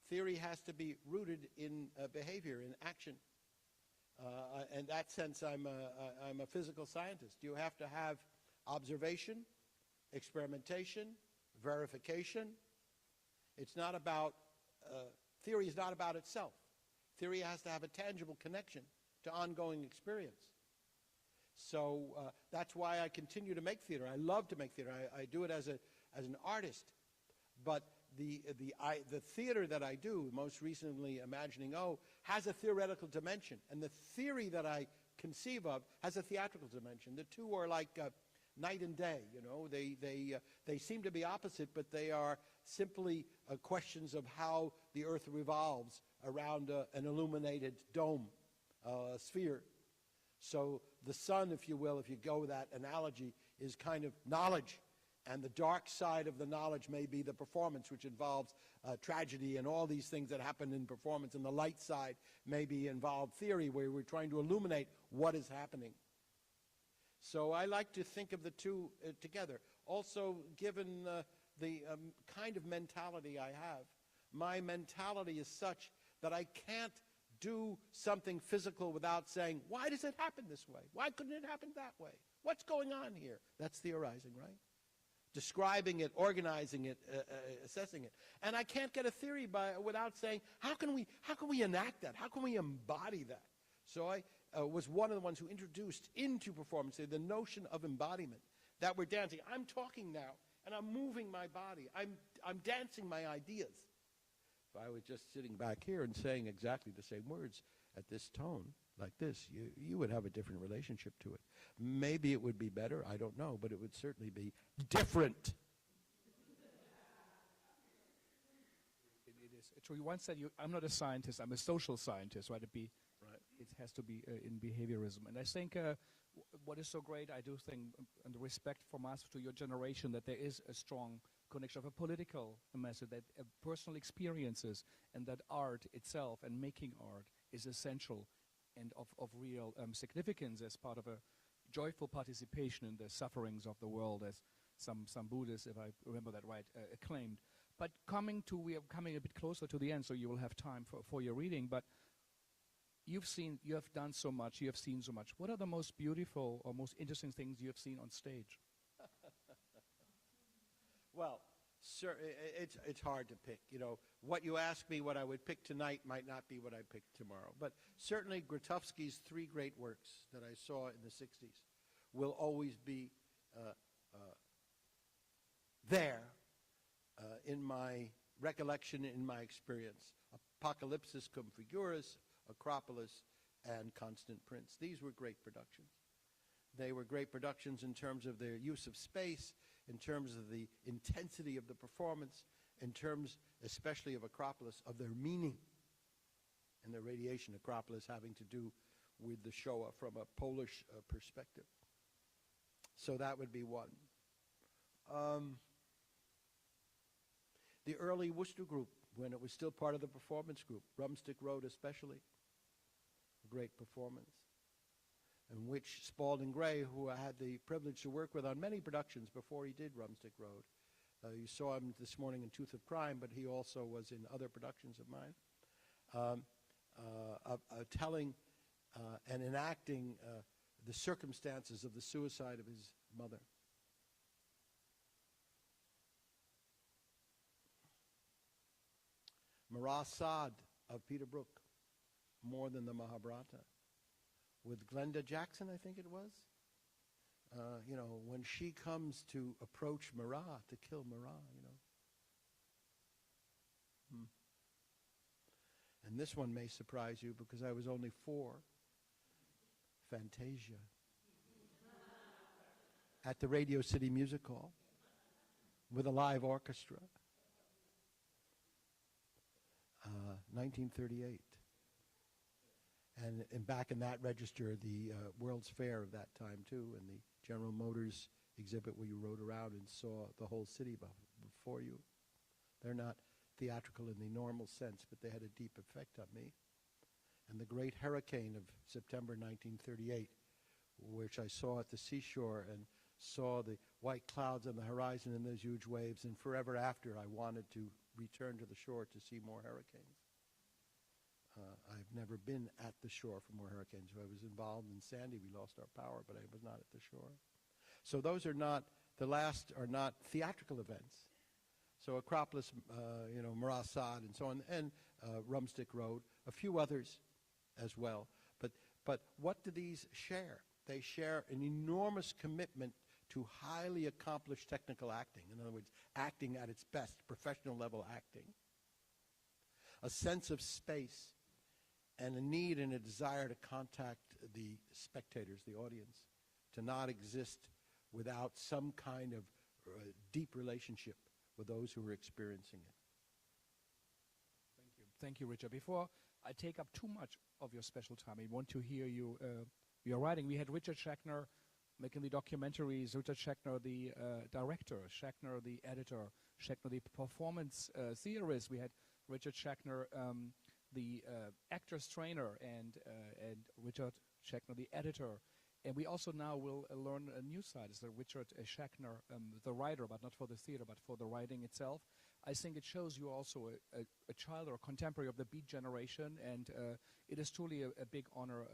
Theory has to be rooted in behavior, in action. In that sense, I'm a physical scientist. You have to have observation, experimentation, verification. It's not about, theory is not about itself. Theory has to have a tangible connection to ongoing experience. So that's why I continue to make theater. I love to make theater. I do it as an artist. But the theater that I do, most recently Imagining O, has a theoretical dimension. And the theory that I conceive of has a theatrical dimension. The two are like night and day, They seem to be opposite, but they are simply questions of how the earth revolves around an illuminated dome, sphere. So the sun, if you will, if you go with that analogy, is kind of knowledge. And the dark side of the knowledge may be the performance, which involves tragedy and all these things that happen in performance. And the light side maybe involve theory, where we're trying to illuminate what is happening. So I like to think of the two together. Also, given the kind of mentality I have, my mentality is such that I can't do something physical without saying, why does it happen this way? Why couldn't it happen that way? What's going on here? That's theorizing, right? Describing it, organizing it, assessing it. And I can't get a theory without saying, how can we enact that? How can we embody that? So I was one of the ones who introduced into performance the notion of embodiment, that we're dancing. I'm talking now, and I'm moving my body. I'm dancing my ideas. If I was just sitting back here and saying exactly the same words at this tone, like this, you would have a different relationship to it. Maybe it would be better, I don't know, but it would certainly be different. It is true. You once said, I'm not a scientist, I'm a social scientist, right? It has to be in behaviorism. And I think what is so great, I do think, and the respect from us to your generation, that there is a strong connection of a political message, that personal experiences and that art itself and making art is essential and of real significance as part of a joyful participation in the sufferings of the world, as some Buddhists, if I remember that right, claimed. But we are coming a bit closer to the end, so you will have time for your reading. But you have done so much, you have seen so much. What are the most beautiful or most interesting things you have seen on stage? Well, sir, it's hard to pick. You know, what you ask me, what I would pick tonight might not be what I pick tomorrow. But certainly Grotowski's three great works that I saw in the 60s will always be there in my recollection, in my experience. Apocalypsis cum figuris, Acropolis, and Constant Prince. These were great productions. They were great productions in terms of their use of space, in terms of the intensity of the performance, in terms especially of Acropolis, of their meaning and their radiation. Acropolis having to do with the Shoah from a Polish perspective. So that would be one. The early Worcester group, when it was still part of the performance group, Rumstick Road especially, a great performance, in which Spalding Gray, who I had the privilege to work with on many productions before he did Rumstick Road, you saw him this morning in Tooth of Crime, but he also was in other productions of mine, telling and enacting the circumstances of the suicide of his mother. Marat Sade of Peter Brook, More Than the Mahabharata, with Glenda Jackson, I think it was. You know, when she comes to approach Marat, to kill Marat, you know. And this one may surprise you because I was only 4. Fantasia. At the Radio City Music Hall with a live orchestra. 1938. And back in that register, the World's Fair of that time, too, and the General Motors exhibit where you rode around and saw the whole city before you. They're not theatrical in the normal sense, but they had a deep effect on me. And the great hurricane of September 1938, which I saw at the seashore and saw the white clouds on the horizon and those huge waves, and forever after I wanted to return to the shore to see more hurricanes. I've never been at the shore for more hurricanes. I was involved in Sandy. We lost our power, but I was not at the shore. So those are not, the last are not theatrical events. So Acropolis, you know, Marat Sade and so on, and Rumstick Road, a few others as well. But what do these share? They share an enormous commitment to highly accomplished technical acting. In other words, acting at its best, professional level acting. A sense of space and a need and a desire to contact the spectators, the audience, to not exist without some kind of deep relationship with those who are experiencing it. Thank you. Thank you, Richard. Before I take up too much of your special time, I want to hear you, your writing. We had Richard Schechner making the documentaries, Richard Schechner, the director, Schechner, the editor, Schechner, the performance theorist. We had Richard Schechner, the actor's trainer, and Richard Schechner, the editor. And we also now will learn a new side, is that Richard Schechner, the writer, but not for the theater, but for the writing itself. I think it shows you also a child or a contemporary of the Beat generation, and it is truly a big honor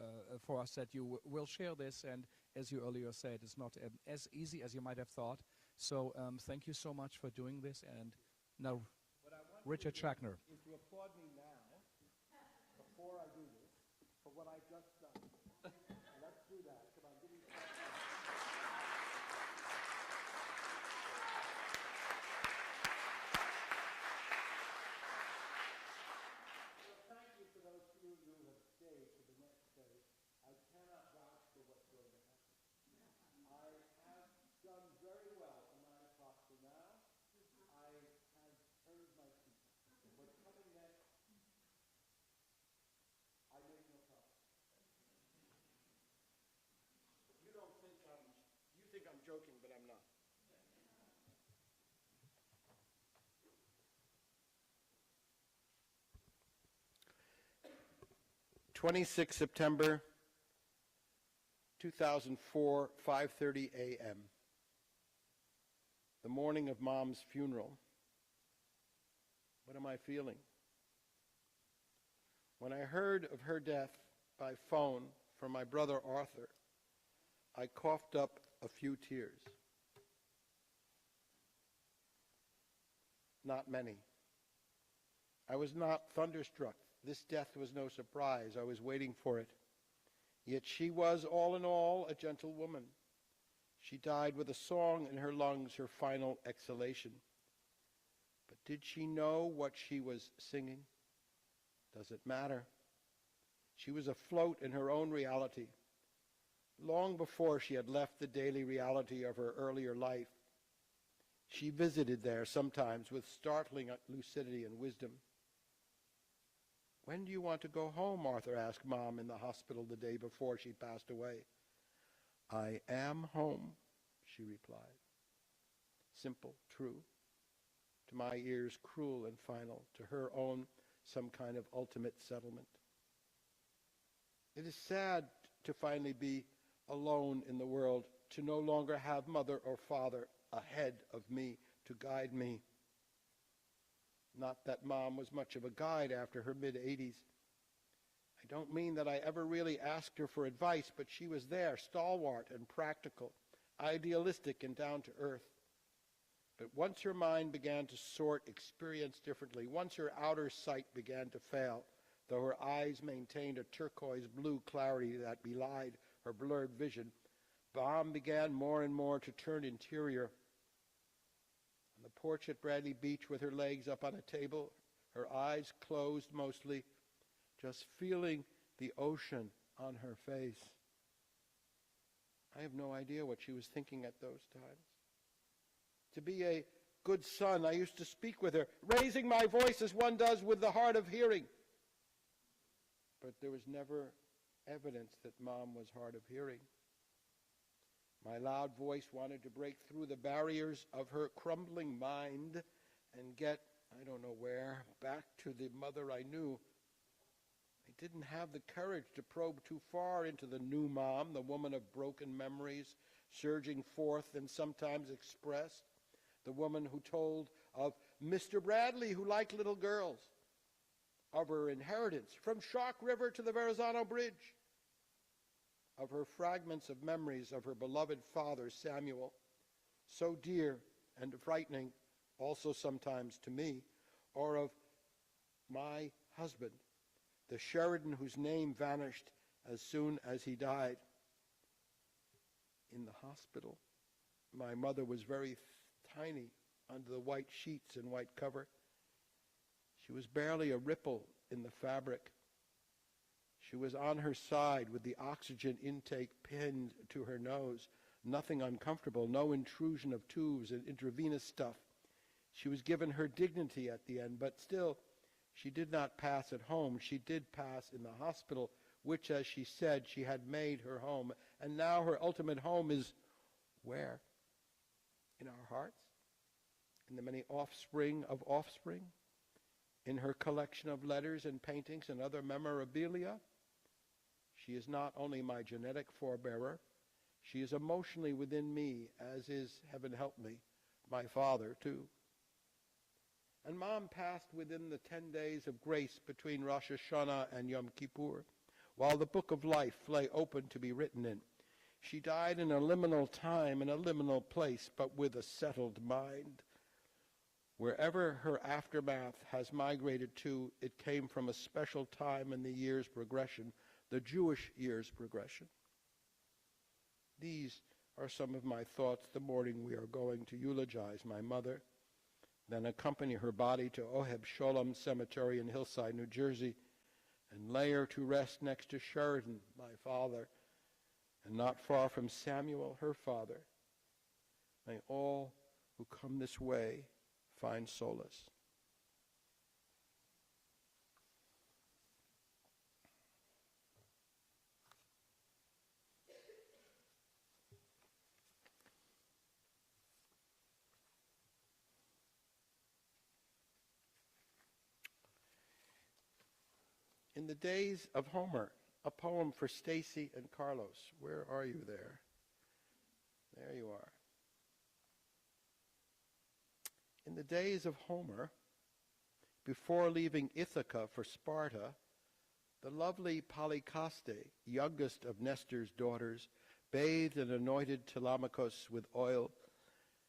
for us that you will share this, and as you earlier said, it's not as easy as you might have thought. So thank you so much for doing this, and now Richard Schechner. If you applaud me now, before I do this, for what I've just done. Let's do that. Come on, give me Well, thank you for those few who have stayed to the next day. I cannot vouch for what's going to happen. I have done very well a 9 o'clock to now. I have earned my seat. What's coming next, I make no promise. You think I'm joking, but I'm not. '26 September 2004, 5:30 a.m. The morning of Mom's funeral. What am I feeling? When I heard of her death by phone from my brother Arthur, I coughed up a few tears. Not many. I was not thunderstruck. This death was no surprise. I was waiting for it. Yet she was, all in all, a gentle woman. She died with a song in her lungs, her final exhalation. But did she know what she was singing? Does it matter? She was afloat in her own reality. Long before she had left the daily reality of her earlier life, she visited there sometimes with startling lucidity and wisdom. "When do you want to go home?" Arthur asked Mom in the hospital the day before she passed away. "I am home," she replied. Simple, true. To my ears, cruel and final. To her own, some kind of ultimate settlement. It is sad to finally be alone in the world, to no longer have mother or father ahead of me to guide me. Not that Mom was much of a guide after her mid-80s. I don't mean that I ever really asked her for advice, but she was there, stalwart and practical, idealistic and down to earth. But once her mind began to sort experience differently, once her outer sight began to fail, though her eyes maintained a turquoise blue clarity that belied her blurred vision, Mom began more and more to turn interior. On the porch at Bradley Beach with her legs up on a table, her eyes closed mostly, just feeling the ocean on her face. I have no idea what she was thinking at those times. To be a good son, I used to speak with her, raising my voice as one does with the hard of hearing. But there was never evidence that Mom was hard of hearing. My loud voice wanted to break through the barriers of her crumbling mind and get, I don't know where, back to the mother I knew. I didn't have the courage to probe too far into the new Mom, the woman of broken memories, surging forth and sometimes expressed, the woman who told of Mr. Bradley who liked little girls, of her inheritance from Shark River to the Verrazano Bridge, of her fragments of memories of her beloved father, Samuel, so dear and frightening also sometimes to me, or of my husband, the Sheridan whose name vanished as soon as he died. In the hospital, my mother was very tiny under the white sheets and white cover. She was barely a ripple in the fabric. She was on her side with the oxygen intake pinned to her nose. Nothing uncomfortable, no intrusion of tubes and intravenous stuff. She was given her dignity at the end, but still, she did not pass at home. She did pass in the hospital, which, as she said, she had made her home. And now her ultimate home is where? In our hearts? In the many offspring of offspring? In her collection of letters and paintings and other memorabilia? She is not only my genetic forebearer, she is emotionally within me, as is, heaven help me, my father too. And Mom passed within the 10 days of grace between Rosh Hashanah and Yom Kippur, while the book of life lay open to be written in. She died in a liminal time, in a liminal place, but with a settled mind. Wherever her aftermath has migrated to, it came from a special time in the year's progression, the Jewish year's progression. These are some of my thoughts the morning we are going to eulogize my mother, then accompany her body to Oheb Sholom Cemetery in Hillside, New Jersey, and lay her to rest next to Sheridan, my father, and not far from Samuel, her father. May all who come this way find solace. In the days of Homer, a poem for Stacy and Carlos. Where are you there? There you are. In the days of Homer, Before leaving Ithaca for Sparta, the lovely Polycaste, youngest of Nestor's daughters, bathed and anointed Telemachus with oil.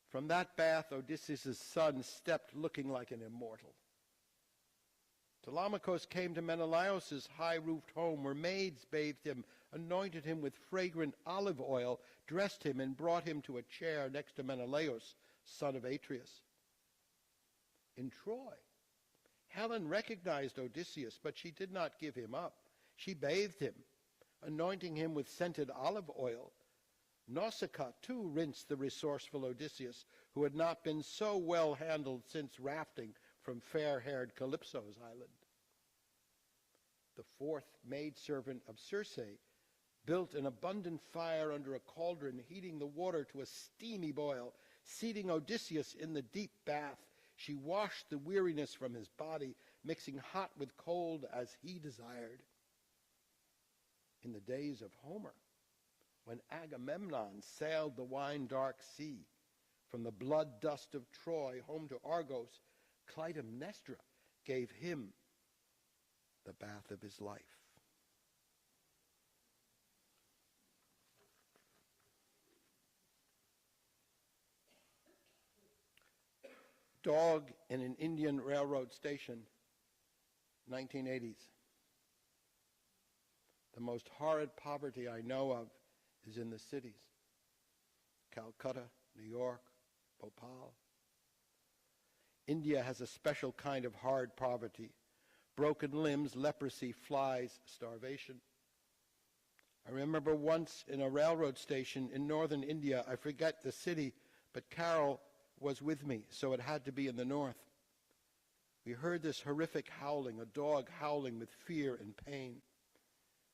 From that bath, Odysseus' son stepped looking like an immortal. Telemachus came to Menelaus' high-roofed home, where maids bathed him, anointed him with fragrant olive oil, dressed him, and brought him to a chair next to Menelaus, son of Atreus. In Troy, Helen recognized Odysseus, but she did not give him up. She bathed him, anointing him with scented olive oil. Nausicaa, too, rinsed the resourceful Odysseus, who had not been so well handled since rafting from fair-haired Calypso's island. The fourth maidservant of Circe built an abundant fire under a cauldron, heating the water to a steamy boil. Seating Odysseus in the deep bath, she washed the weariness from his body, mixing hot with cold as he desired. In the days of Homer, when Agamemnon sailed the wine-dark sea from the blood dust of Troy home to Argos, Clytemnestra gave him the bath of his life. Dog in an Indian railroad station, 1980s. The most horrid poverty I know of is in the cities. Calcutta, New York, Bhopal. India has a special kind of hard poverty. Broken limbs, leprosy, flies, starvation. I remember once in a railroad station in northern India, I forget the city, but Carol was with me, so it had to be in the north. We heard this horrific howling, a dog howling with fear and pain.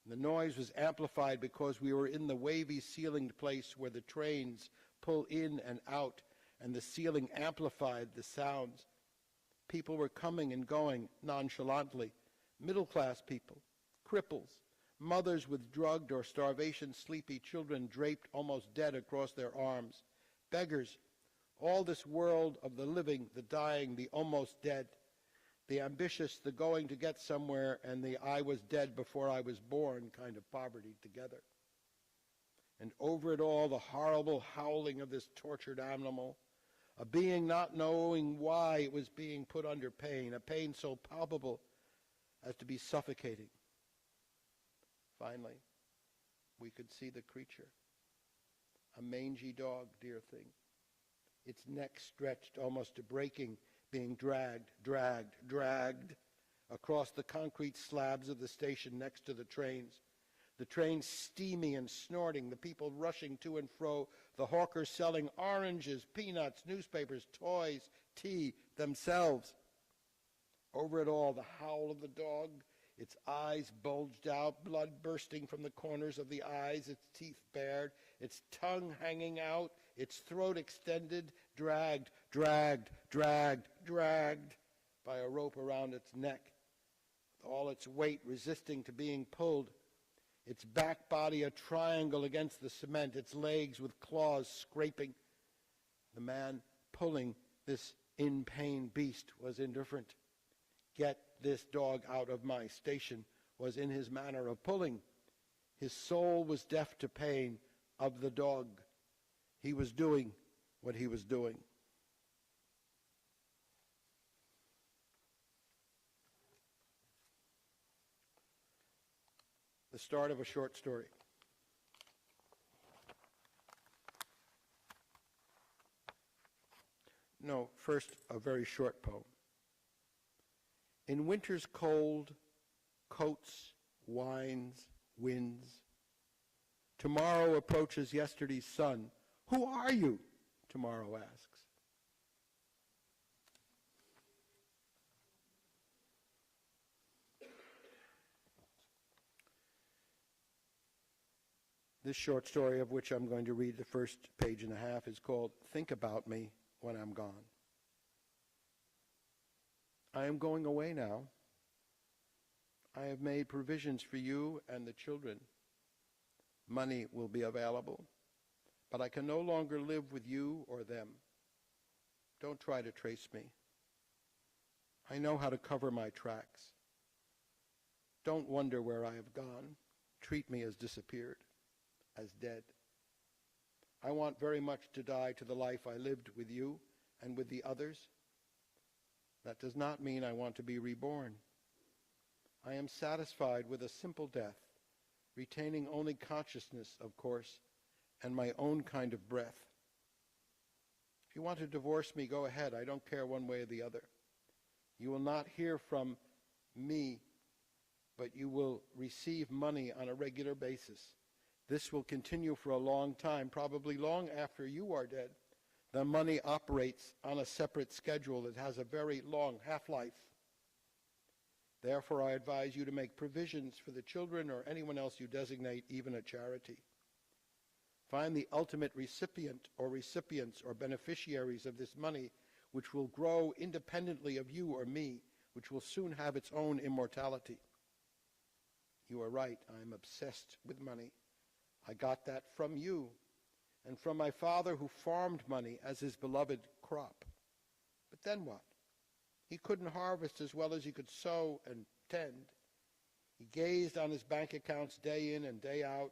And the noise was amplified because we were in the wavy ceilinged place where the trains pull in and out, and the ceiling amplified the sounds. People were coming and going nonchalantly. Middle-class people, cripples, mothers with drugged or starvation sleepy children draped almost dead across their arms, beggars, all this world of the living, the dying, the almost dead, the ambitious, the going to get somewhere, and the I was dead before I was born kind of poverty together. And over it all, the horrible howling of this tortured animal, a being not knowing why it was being put under pain, a pain so palpable as to be suffocating. Finally, we could see the creature, a mangy dog, dear thing, its neck stretched almost to breaking, being dragged across the concrete slabs of the station next to the trains. The trains steamy and snorting, the people rushing to and fro, the hawkers selling oranges, peanuts, newspapers, toys, tea, themselves. Over it all, the howl of the dog, its eyes bulged out, blood bursting from the corners of the eyes, its teeth bared, its tongue hanging out, its throat extended, dragged by a rope around its neck, all its weight resisting to being pulled, its back body a triangle against the cement, its legs with claws scraping. The man pulling this in-pain beast was indifferent. Get this dog out of my station was in his manner of pulling. His soul was deaf to pain of the dog. He was doing what he was doing. The start of a short story. No, first a very short poem. In winter's cold, coats, wines, winds, tomorrow approaches yesterday's sun. Who are you? Tomorrow asks. This short story, of which I'm going to read the first page and a half, is called Think About Me When I'm Gone. I am going away now. I have made provisions for you and the children. Money will be available, but I can no longer live with you or them. Don't try to trace me. I know how to cover my tracks. Don't wonder where I have gone. Treat me as disappeared, as dead. I want very much to die to the life I lived with you and with the others. That does not mean I want to be reborn. I am satisfied with a simple death, retaining only consciousness, of course, and my own kind of breath. If you want to divorce me, go ahead. I don't care one way or the other. You will not hear from me, but you will receive money on a regular basis. This will continue for a long time, probably long after you are dead. The money operates on a separate schedule that has a very long half-life. Therefore, I advise you to make provisions for the children or anyone else you designate, even a charity. Find the ultimate recipient or recipients or beneficiaries of this money, which will grow independently of you or me, which will soon have its own immortality. You are right, I am obsessed with money. I got that from you and from my father, who farmed money as his beloved crop. But then what? He couldn't harvest as well as he could sow and tend. He gazed on his bank accounts day in and day out,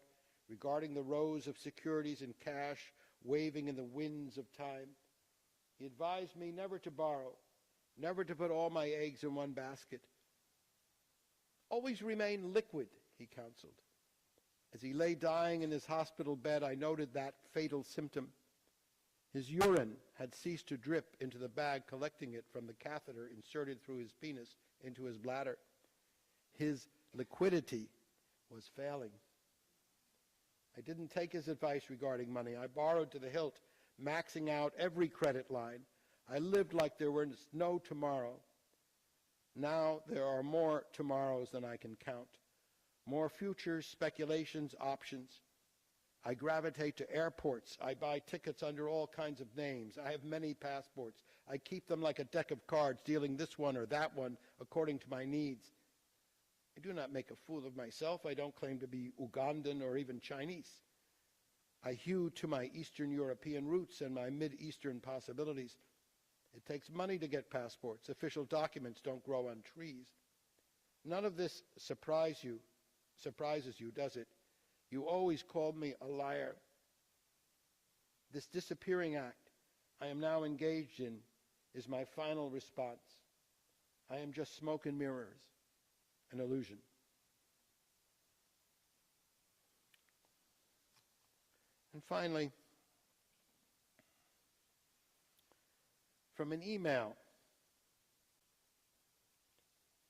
regarding the rows of securities and cash waving in the winds of time. He advised me never to borrow, never to put all my eggs in one basket. Always remain liquid, he counseled. As he lay dying in his hospital bed, I noted that fatal symptom. His urine had ceased to drip into the bag, collecting it from the catheter inserted through his penis into his bladder. His liquidity was failing. I didn't take his advice regarding money. I borrowed to the hilt, maxing out every credit line. I lived like there was no tomorrow. Now there are more tomorrows than I can count. More futures, speculations, options. I gravitate to airports. I buy tickets under all kinds of names. I have many passports. I keep them like a deck of cards, dealing this one or that one according to my needs. I do not make a fool of myself. I don't claim to be Ugandan or even Chinese. I hew to my Eastern European roots and my Mid-Eastern possibilities. It takes money to get passports. Official documents don't grow on trees. None of this surprises you, does it? You always called me a liar. This disappearing act I am now engaged in is my final response. I am just smoke and mirrors, an illusion. And finally, from an email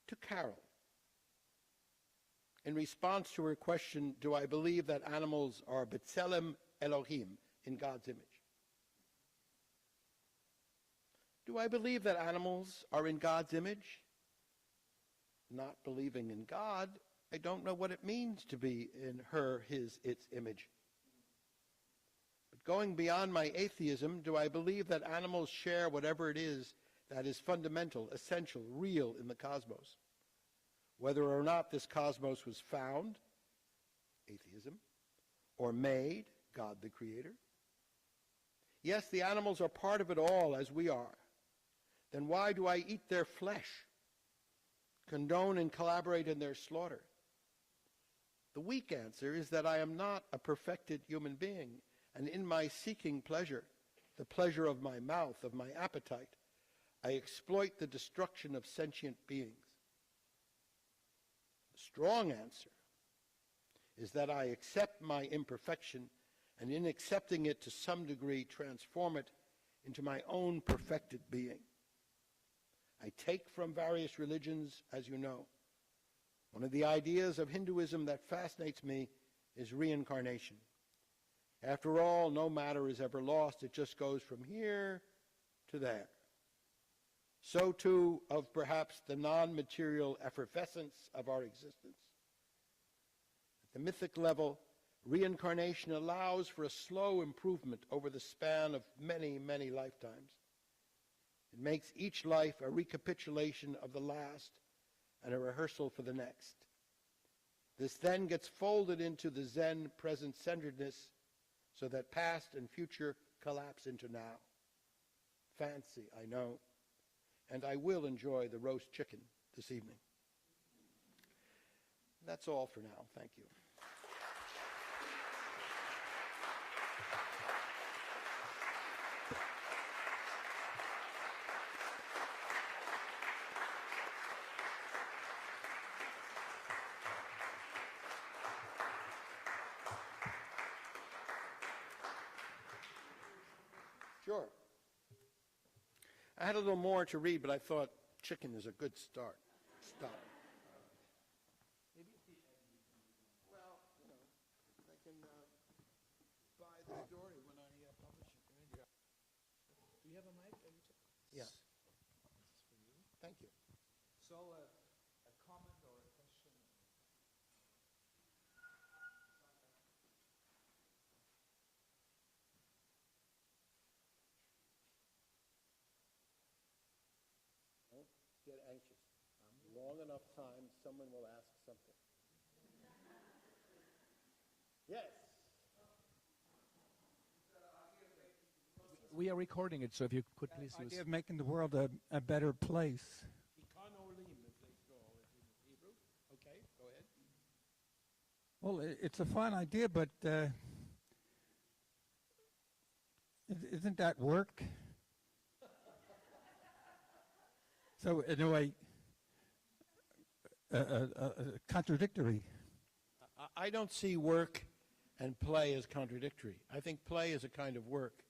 to Carol, in response to her question, do I believe that animals are B'Tselem Elohim, in God's image? Do I believe that animals are in God's image? Not believing in God, I don't know what it means to be in her, his, its image. But going beyond my atheism, do I believe that animals share whatever it is that is fundamental, essential, real in the cosmos? Whether or not this cosmos was found, atheism, or made, God the Creator. Yes, the animals are part of it all as we are. Then why do I eat their flesh, condone and collaborate in their slaughter? The weak answer is that I am not a perfected human being, and in my seeking pleasure, the pleasure of my mouth, of my appetite, I exploit the destruction of sentient beings. The strong answer is that I accept my imperfection, and in accepting it to some degree, transform it into my own perfected being. I take from various religions, as you know. One of the ideas of Hinduism that fascinates me is reincarnation. After all, no matter is ever lost. It just goes from here to there. So too of perhaps the non-material effervescence of our existence. At the mythic level, reincarnation allows for a slow improvement over the span of many, many lifetimes. It makes each life a recapitulation of the last and a rehearsal for the next. This then gets folded into the Zen present-centeredness so that past and future collapse into now. Fancy, I know. and I will enjoy the roast chicken this evening. That's all for now. Thank you. Sure. I had a little more to read, but I thought chicken is a good start. Stop. Well, you know, I can buy the story when I publish it. Do you have a mic? Yeah. This is for you. Thank you. So a comment or a question? Don't get anxious. Long enough time, someone will ask something. Yes. We are recording it, so if you could please use... Idea of making the world a better place. Okay, go ahead. Well, it's a fine idea, but isn't that work? So, in a way, contradictory. I don't see work and play as contradictory. I think play is a kind of work,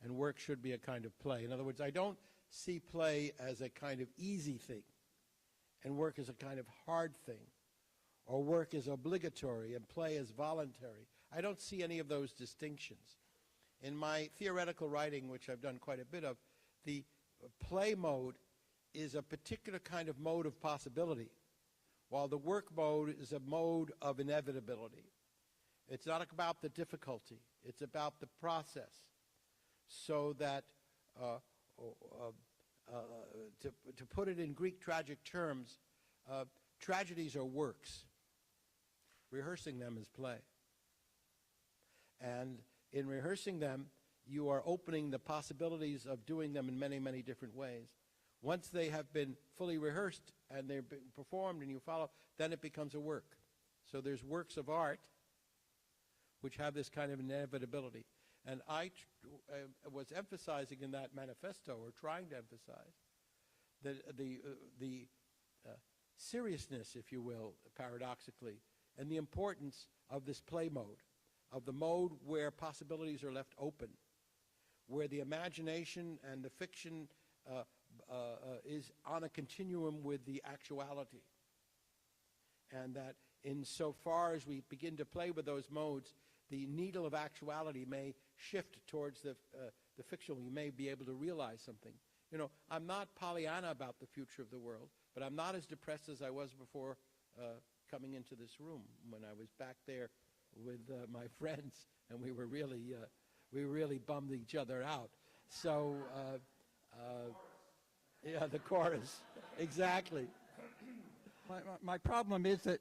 and work should be a kind of play. In other words, I don't see play as a kind of easy thing, and work as a kind of hard thing, or work is obligatory and play is voluntary. I don't see any of those distinctions. In my theoretical writing, which I've done quite a bit of, the play mode is a particular kind of mode of possibility, while the work mode is a mode of inevitability. It's not about the difficulty, it's about the process. So that, to put it in Greek tragic terms, tragedies are works. Rehearsing them is play. And in rehearsing them, you are opening the possibilities of doing them in many, many different ways. Once they have been fully rehearsed and they're being performed and you follow, then it becomes a work. So there's works of art which have this kind of inevitability. And I was emphasizing in that manifesto, or trying to emphasize, the seriousness, if you will, paradoxically, and the importance of this play mode, of the mode where possibilities are left open, where the imagination and the fiction is on a continuum with the actuality. And that insofar as we begin to play with those modes, the needle of actuality may shift towards the fictional. You may be able to realize something. You know, I'm not Pollyanna about the future of the world, but I'm not as depressed as I was before coming into this room, when I was back there with my friends, and we really bummed each other out. So, yeah, the chorus, exactly. My problem is that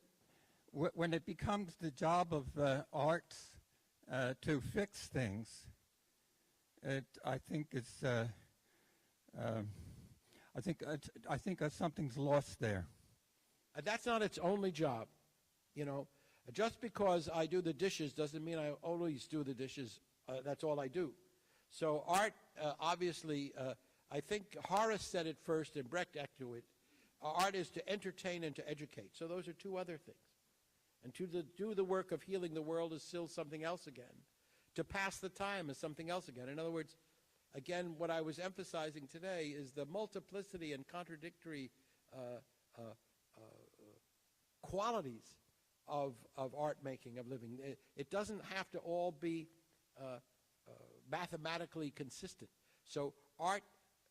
when it becomes the job of arts to fix things, I think it's I think something's lost there. That's not its only job, you know. Just because I do the dishes doesn't mean I always do the dishes. That's all I do. So art, obviously, I think Horace said it first and Brecht echoed it. Art is to entertain and to educate. So those are two other things. And to do the work of healing the world is still something else again. To pass the time is something else again. In other words, again, what I was emphasizing today is the multiplicity and contradictory qualities of art making, of living. It doesn't have to all be mathematically consistent. So art,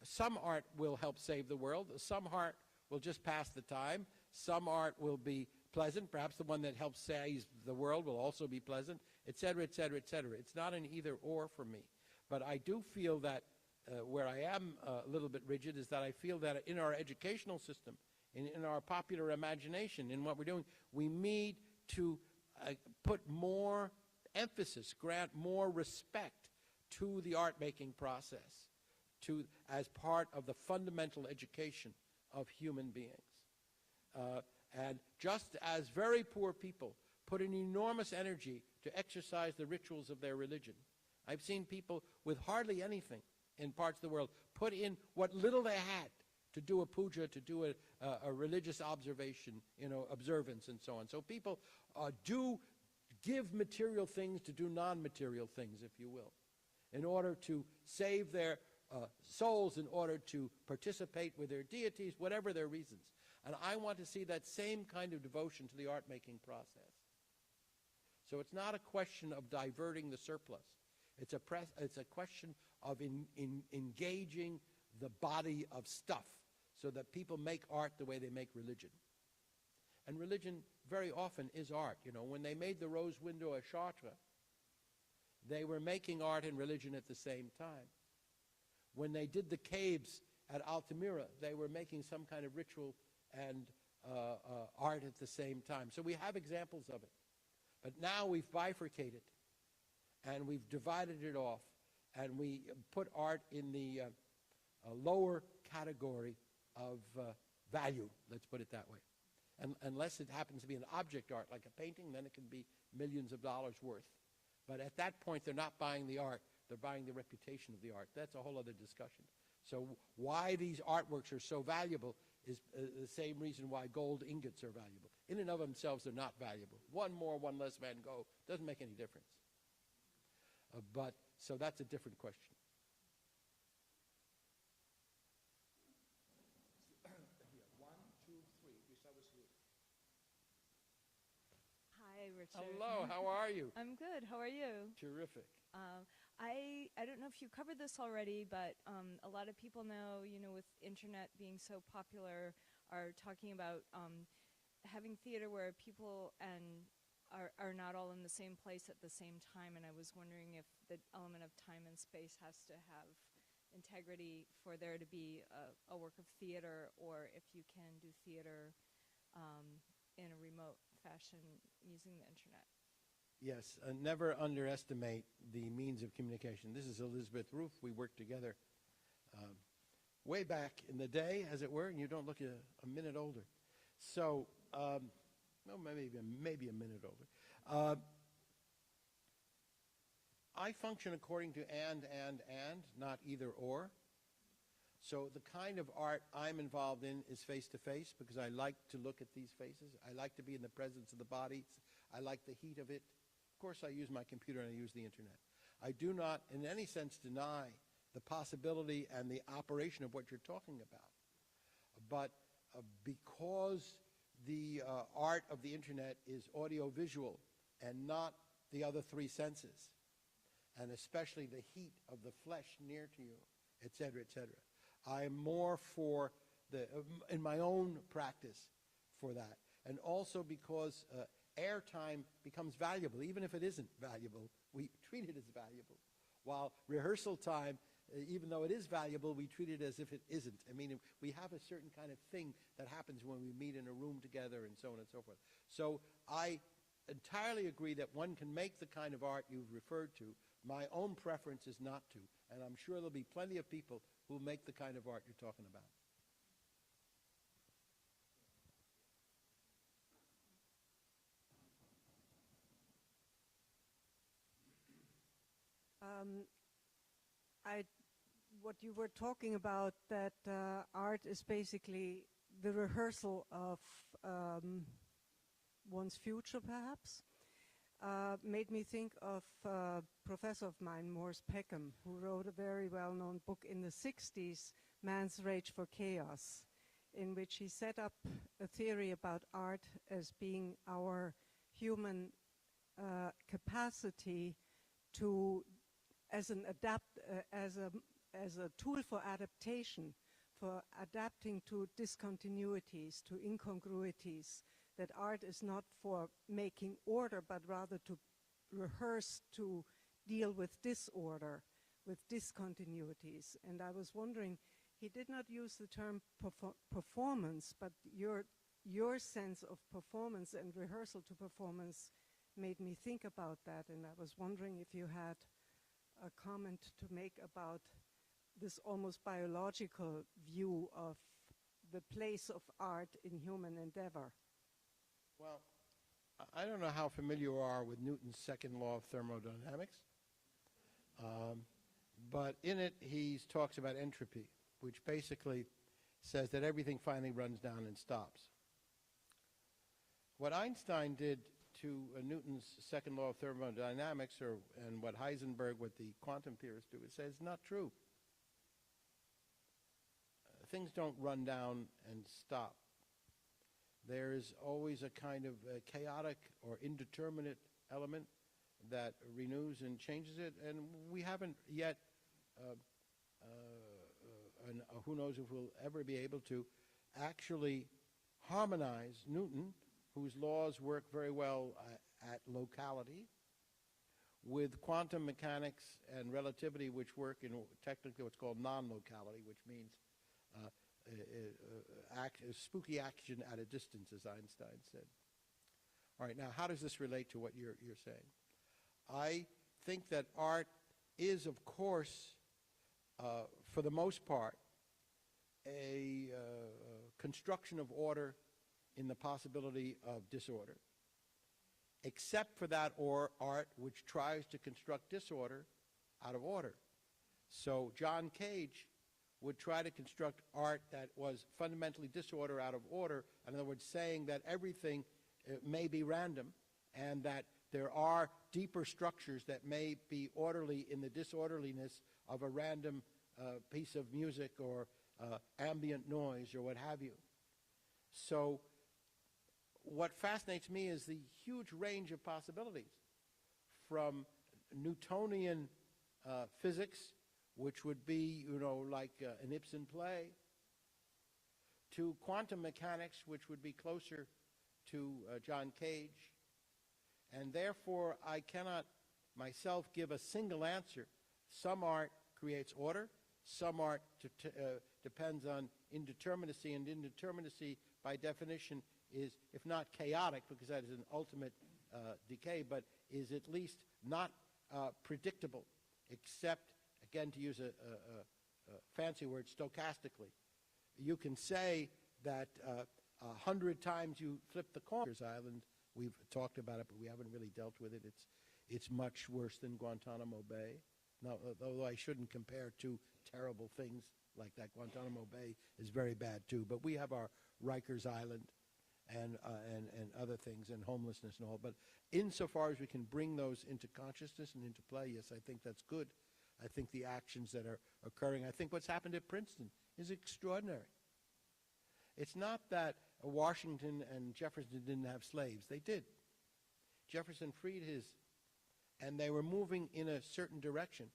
some art will help save the world. Some art will just pass the time. Some art will be pleasant. Perhaps the one that helps save the world will also be pleasant, et cetera, et cetera, et cetera. It's not an either or for me. But I do feel that where I am a little bit rigid is that I feel that in our educational system, in our popular imagination, in what we're doing, we need to put more emphasis, grant more respect to the art-making process, as part of the fundamental education of human beings. And just as very poor people put in enormous energy to exercise the rituals of their religion, I've seen people with hardly anything in parts of the world put in what little they had to do a puja, to do a religious observation, observance and so on. So people do give material things to do non-material things, if you will, in order to save their souls, in order to participate with their deities, whatever their reasons. And I want to see that same kind of devotion to the art-making process. So it's not a question of diverting the surplus. It's a question of engaging the body of stuff so that people make art the way they make religion. And religion very often is art. When they made the Rose Window at Chartres, they were making art and religion at the same time. When they did the caves at Altamira, they were making some kind of ritual and art at the same time. So we have examples of it. But now we've bifurcated, and we've divided it off, and we put art in the lower category of value, let's put it that way. And unless it happens to be an object art, like a painting, then it can be millions of dollars worth. But at that point, they're not buying the art, they're buying the reputation of the art. That's a whole other discussion. So why these artworks are so valuable is the same reason why gold ingots are valuable. In and of themselves, they're not valuable. One more, one less Van Gogh doesn't make any difference. So that's a different question. Hi, Richard. Hello, how are you? I'm good. How are you? Terrific. I don't know if you covered this already, but a lot of people know, with internet being so popular, are talking about having theater where people are not all in the same place at the same time. And I was wondering if the element of time and space has to have integrity for there to be a work of theater, or if you can do theater in a remote fashion using the internet. Yes, never underestimate the means of communication. This is Elizabeth Roof. We worked together way back in the day, as it were, and you don't look a minute older. So, well, maybe a minute older. I function according to and, not either or. So the kind of art I'm involved in is face-to-face because I like to look at these faces. I like to be in the presence of the bodies. I like the heat of it. Of course, I use my computer and I use the internet. I do not, in any sense, deny the possibility and the operation of what you're talking about. But because the art of the internet is audio-visual and not the other three senses, and especially the heat of the flesh near to you, et cetera, I am more for in my own practice for that. And also because airtime becomes valuable. Even if it isn't valuable, we treat it as valuable. While rehearsal time, even though it is valuable, we treat it as if it isn't. I mean, we have a certain kind of thing that happens when we meet in a room together and so on and so forth. So I entirely agree that one can make the kind of art you've referred to. My own preference is not to, and I'm sure there'll be plenty of people who make the kind of art you're talking about. What you were talking about, that art is basically the rehearsal of one's future, perhaps, made me think of a professor of mine, Morris Peckham, who wrote a very well-known book in the 60s, Man's Rage for Chaos, in which he set up a theory about art as being our human capacity to, as a tool for adaptation, for adapting to discontinuities, to incongruities, that art is not for making order, but rather to rehearse, to deal with disorder, with discontinuities. And I was wondering, he did not use the term performance, but your sense of performance and rehearsal to performance made me think about that. And I was wondering if you had a comment to make about this almost biological view of the place of art in human endeavor? Well, I don't know how familiar you are with Newton's second law of thermodynamics, but in it he talks about entropy, which basically says that everything finally runs down and stops. What Einstein did to Newton's second law of thermodynamics, and what Heisenberg, what the quantum theorists do, it says it's not true. Things don't run down and stop. There is always a kind of chaotic or indeterminate element that renews and changes it, and we haven't yet, and who knows if we'll ever be able to actually harmonize Newton, whose laws work very well at locality, with quantum mechanics and relativity, which work in technically what's called non-locality, which means spooky action at a distance, as Einstein said. All right, now how does this relate to what you're saying? I think that art is, of course, for the most part, a construction of order in the possibility of disorder, except for that art which tries to construct disorder out of order. So John Cage would try to construct art that was fundamentally disorder out of order, in other words, saying that everything may be random and that there are deeper structures that may be orderly in the disorderliness of a random piece of music or ambient noise or what have you. So what fascinates me is the huge range of possibilities, from Newtonian physics, which would be, like an Ibsen play, to quantum mechanics, which would be closer to John Cage. And therefore, I cannot myself give a single answer. Some art creates order. Some art depends on indeterminacy, and indeterminacy, by definition, is, if not chaotic, because that is an ultimate decay, but is at least not predictable, except, again, to use a fancy word, stochastically. You can say that 100 times you flip the coin. Island, we've talked about it, but we haven't really dealt with it. It's much worse than Guantanamo Bay. Now, although I shouldn't compare two terrible things like that. Guantanamo Bay is very bad too. But we have our Rikers Island and other things, and homelessness and all. But insofar as we can bring those into consciousness and into play, yes, I think that's good. I think the actions that are occurring, I think what's happened at Princeton is extraordinary. It's not that Washington and Jefferson didn't have slaves. They did. Jefferson freed his, and they were moving in a certain direction.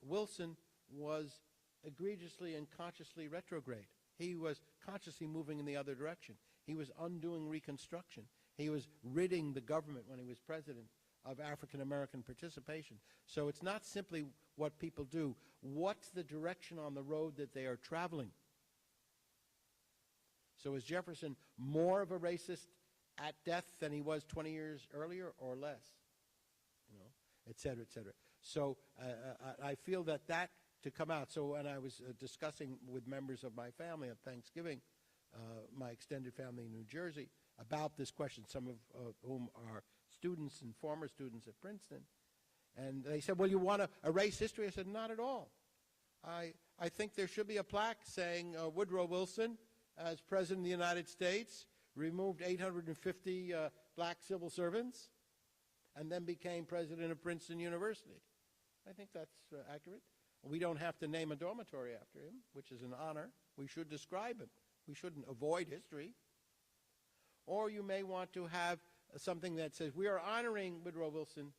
Wilson was egregiously and consciously retrograde. He was consciously moving in the other direction. He was undoing Reconstruction. He was ridding the government, when he was president, of African American participation. So it's not simply what people do. What's the direction on the road that they are traveling? So is Jefferson more of a racist at death than he was 20 years earlier, or less? Et cetera, et cetera. So I feel that to come out. So when I was discussing with members of my family at Thanksgiving, my extended family in New Jersey, about this question, some of whom are students and former students at Princeton, and they said, well, you want to erase history? I said, not at all. I think there should be a plaque saying Woodrow Wilson, as President of the United States, removed 850 black civil servants and then became president of Princeton University. I think that's accurate. We don't have to name a dormitory after him, which is an honor. We should describe him. We shouldn't avoid history. Or you may want to have something that says, we are honoring Woodrow Wilson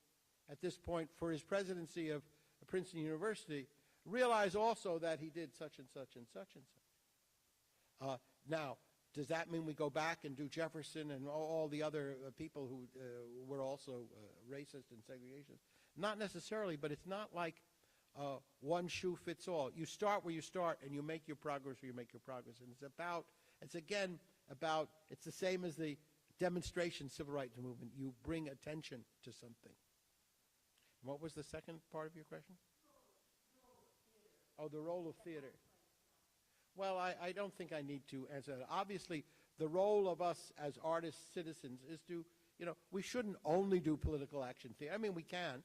at this point for his presidency of Princeton University. Realize also that he did such and such and such and such. Now, does that mean we go back and do Jefferson and all the other people who were also racist and segregationists? Not necessarily, but it's not like one shoe fits all. You start where you start, and you make your progress where you make your progress. And it's the same as the demonstration civil rights movement. You bring attention to something. What was the second part of your question? Oh, the role of theater. Well, I don't think I need to answer that. Obviously, the role of us as artists, citizens, is to, we shouldn't only do political action theater. I mean, we can,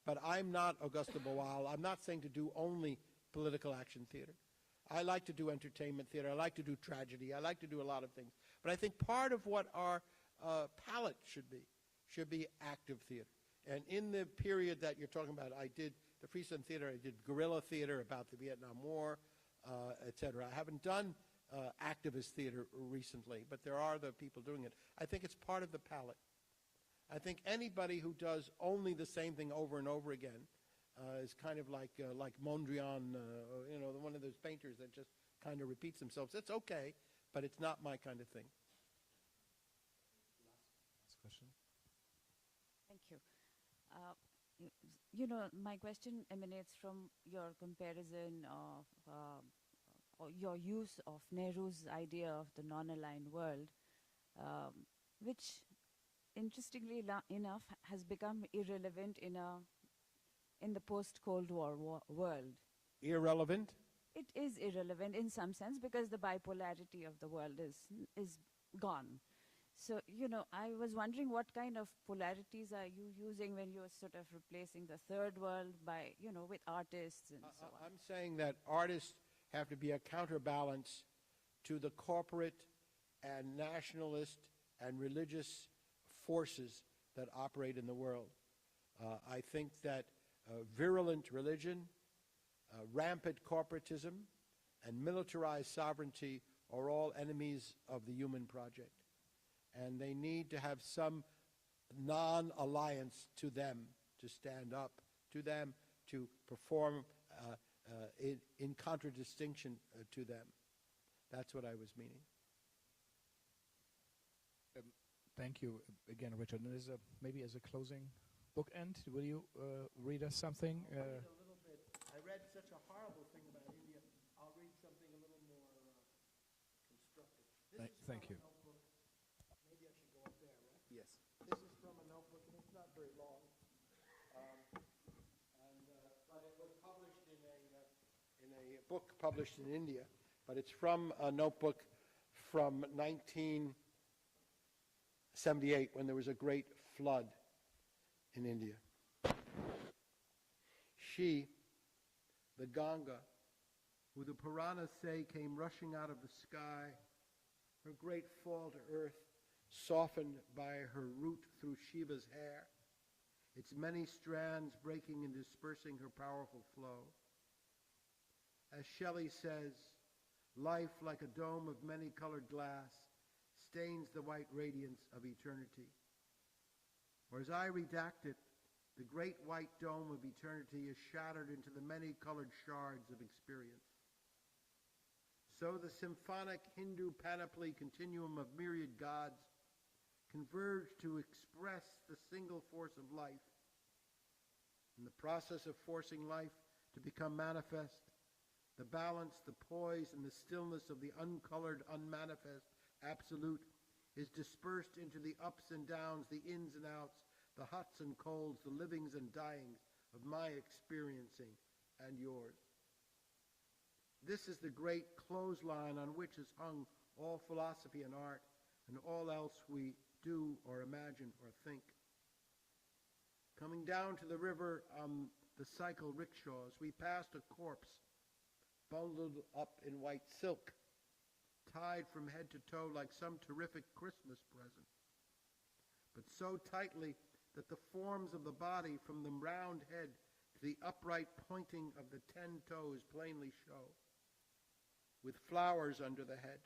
but I'm not Augusta Boal. I'm not saying to do only political action theater. I like to do entertainment theater. I like to do tragedy. I like to do a lot of things. But I think part of what our palette should be active theater. And in the period that you're talking about, I did the Freestone Theater, I did guerrilla theater about the Vietnam War, et cetera. I haven't done activist theater recently, but there are the people doing it. I think it's part of the palette. I think anybody who does only the same thing over and over again is kind of like Mondrian, one of those painters that just kind of repeats themselves. It's okay, but it's not my kind of thing. Last question. Thank you. My question emanates from your comparison of or your use of Nehru's idea of the non-aligned world, which, interestingly enough, has become irrelevant in the post-Cold War world. Irrelevant? It is irrelevant in some sense because the bipolarity of the world is gone. So, I was wondering what kind of polarities are you using when you're sort of replacing the third world by, with artists and so on? I'm saying that artists have to be a counterbalance to the corporate and nationalist and religious forces that operate in the world. I think that virulent religion, rampant corporatism, and militarized sovereignty are all enemies of the human project. And they need to have some non-alliance to them, to stand up to them, to perform in contradistinction to them. That's what I was meaning. Thank you again, Richard. And maybe as a closing bookend, will you read us something? I'll read a little bit. I read such a horrible thing about India. I'll read something a little more constructive. Thank you. Maybe I should go up there, right? Yes. This is from a notebook, and it's not very long. But it was published in a book published in India. But it's from a notebook from 1978 when there was a great flood in India. She, the Ganga, who the Puranas say came rushing out of the sky, her great fall to earth, softened by her route through Shiva's hair, its many strands breaking and dispersing her powerful flow. As Shelley says, life like a dome of many-colored glass stains the white radiance of eternity. Or as I redact it, the great white dome of eternity is shattered into the many-colored shards of experience. So the symphonic Hindu panoply continuum of myriad gods converge to express the single force of life. In the process of forcing life to become manifest, the balance, the poise, and the stillness of the uncolored, unmanifest absolute is dispersed into the ups and downs, the ins and outs, the hots and colds, the livings and dyings of my experiencing and yours. This is the great clothesline on which is hung all philosophy and art and all else we do or imagine or think. Coming down to the river on the cycle rickshaws, we passed a corpse bundled up in white silk, tied from head to toe like some terrific Christmas present, but so tightly that the forms of the body from the round head to the upright pointing of the 10 toes plainly show, with flowers under the head,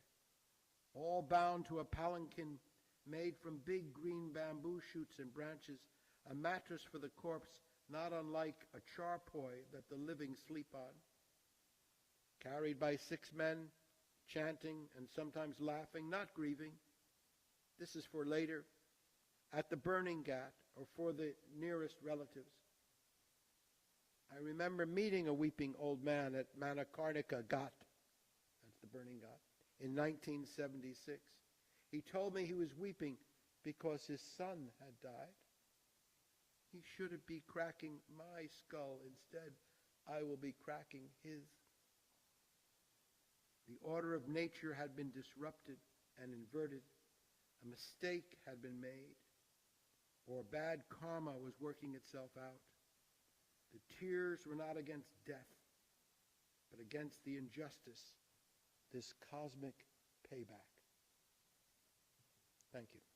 all bound to a palanquin made from big green bamboo shoots and branches, a mattress for the corpse not unlike a charpoy that the living sleep on. Carried by 6 men, chanting and sometimes laughing, not grieving. This is for later, at the burning ghat or for the nearest relatives. I remember meeting a weeping old man at Manikarnika Ghat, that's the burning ghat, in 1976. He told me he was weeping because his son had died. He should be cracking my skull instead I will be cracking his. The order of nature had been disrupted and inverted. A mistake had been made, or bad karma was working itself out. The tears were not against death, but against the injustice, this cosmic payback. Thank you.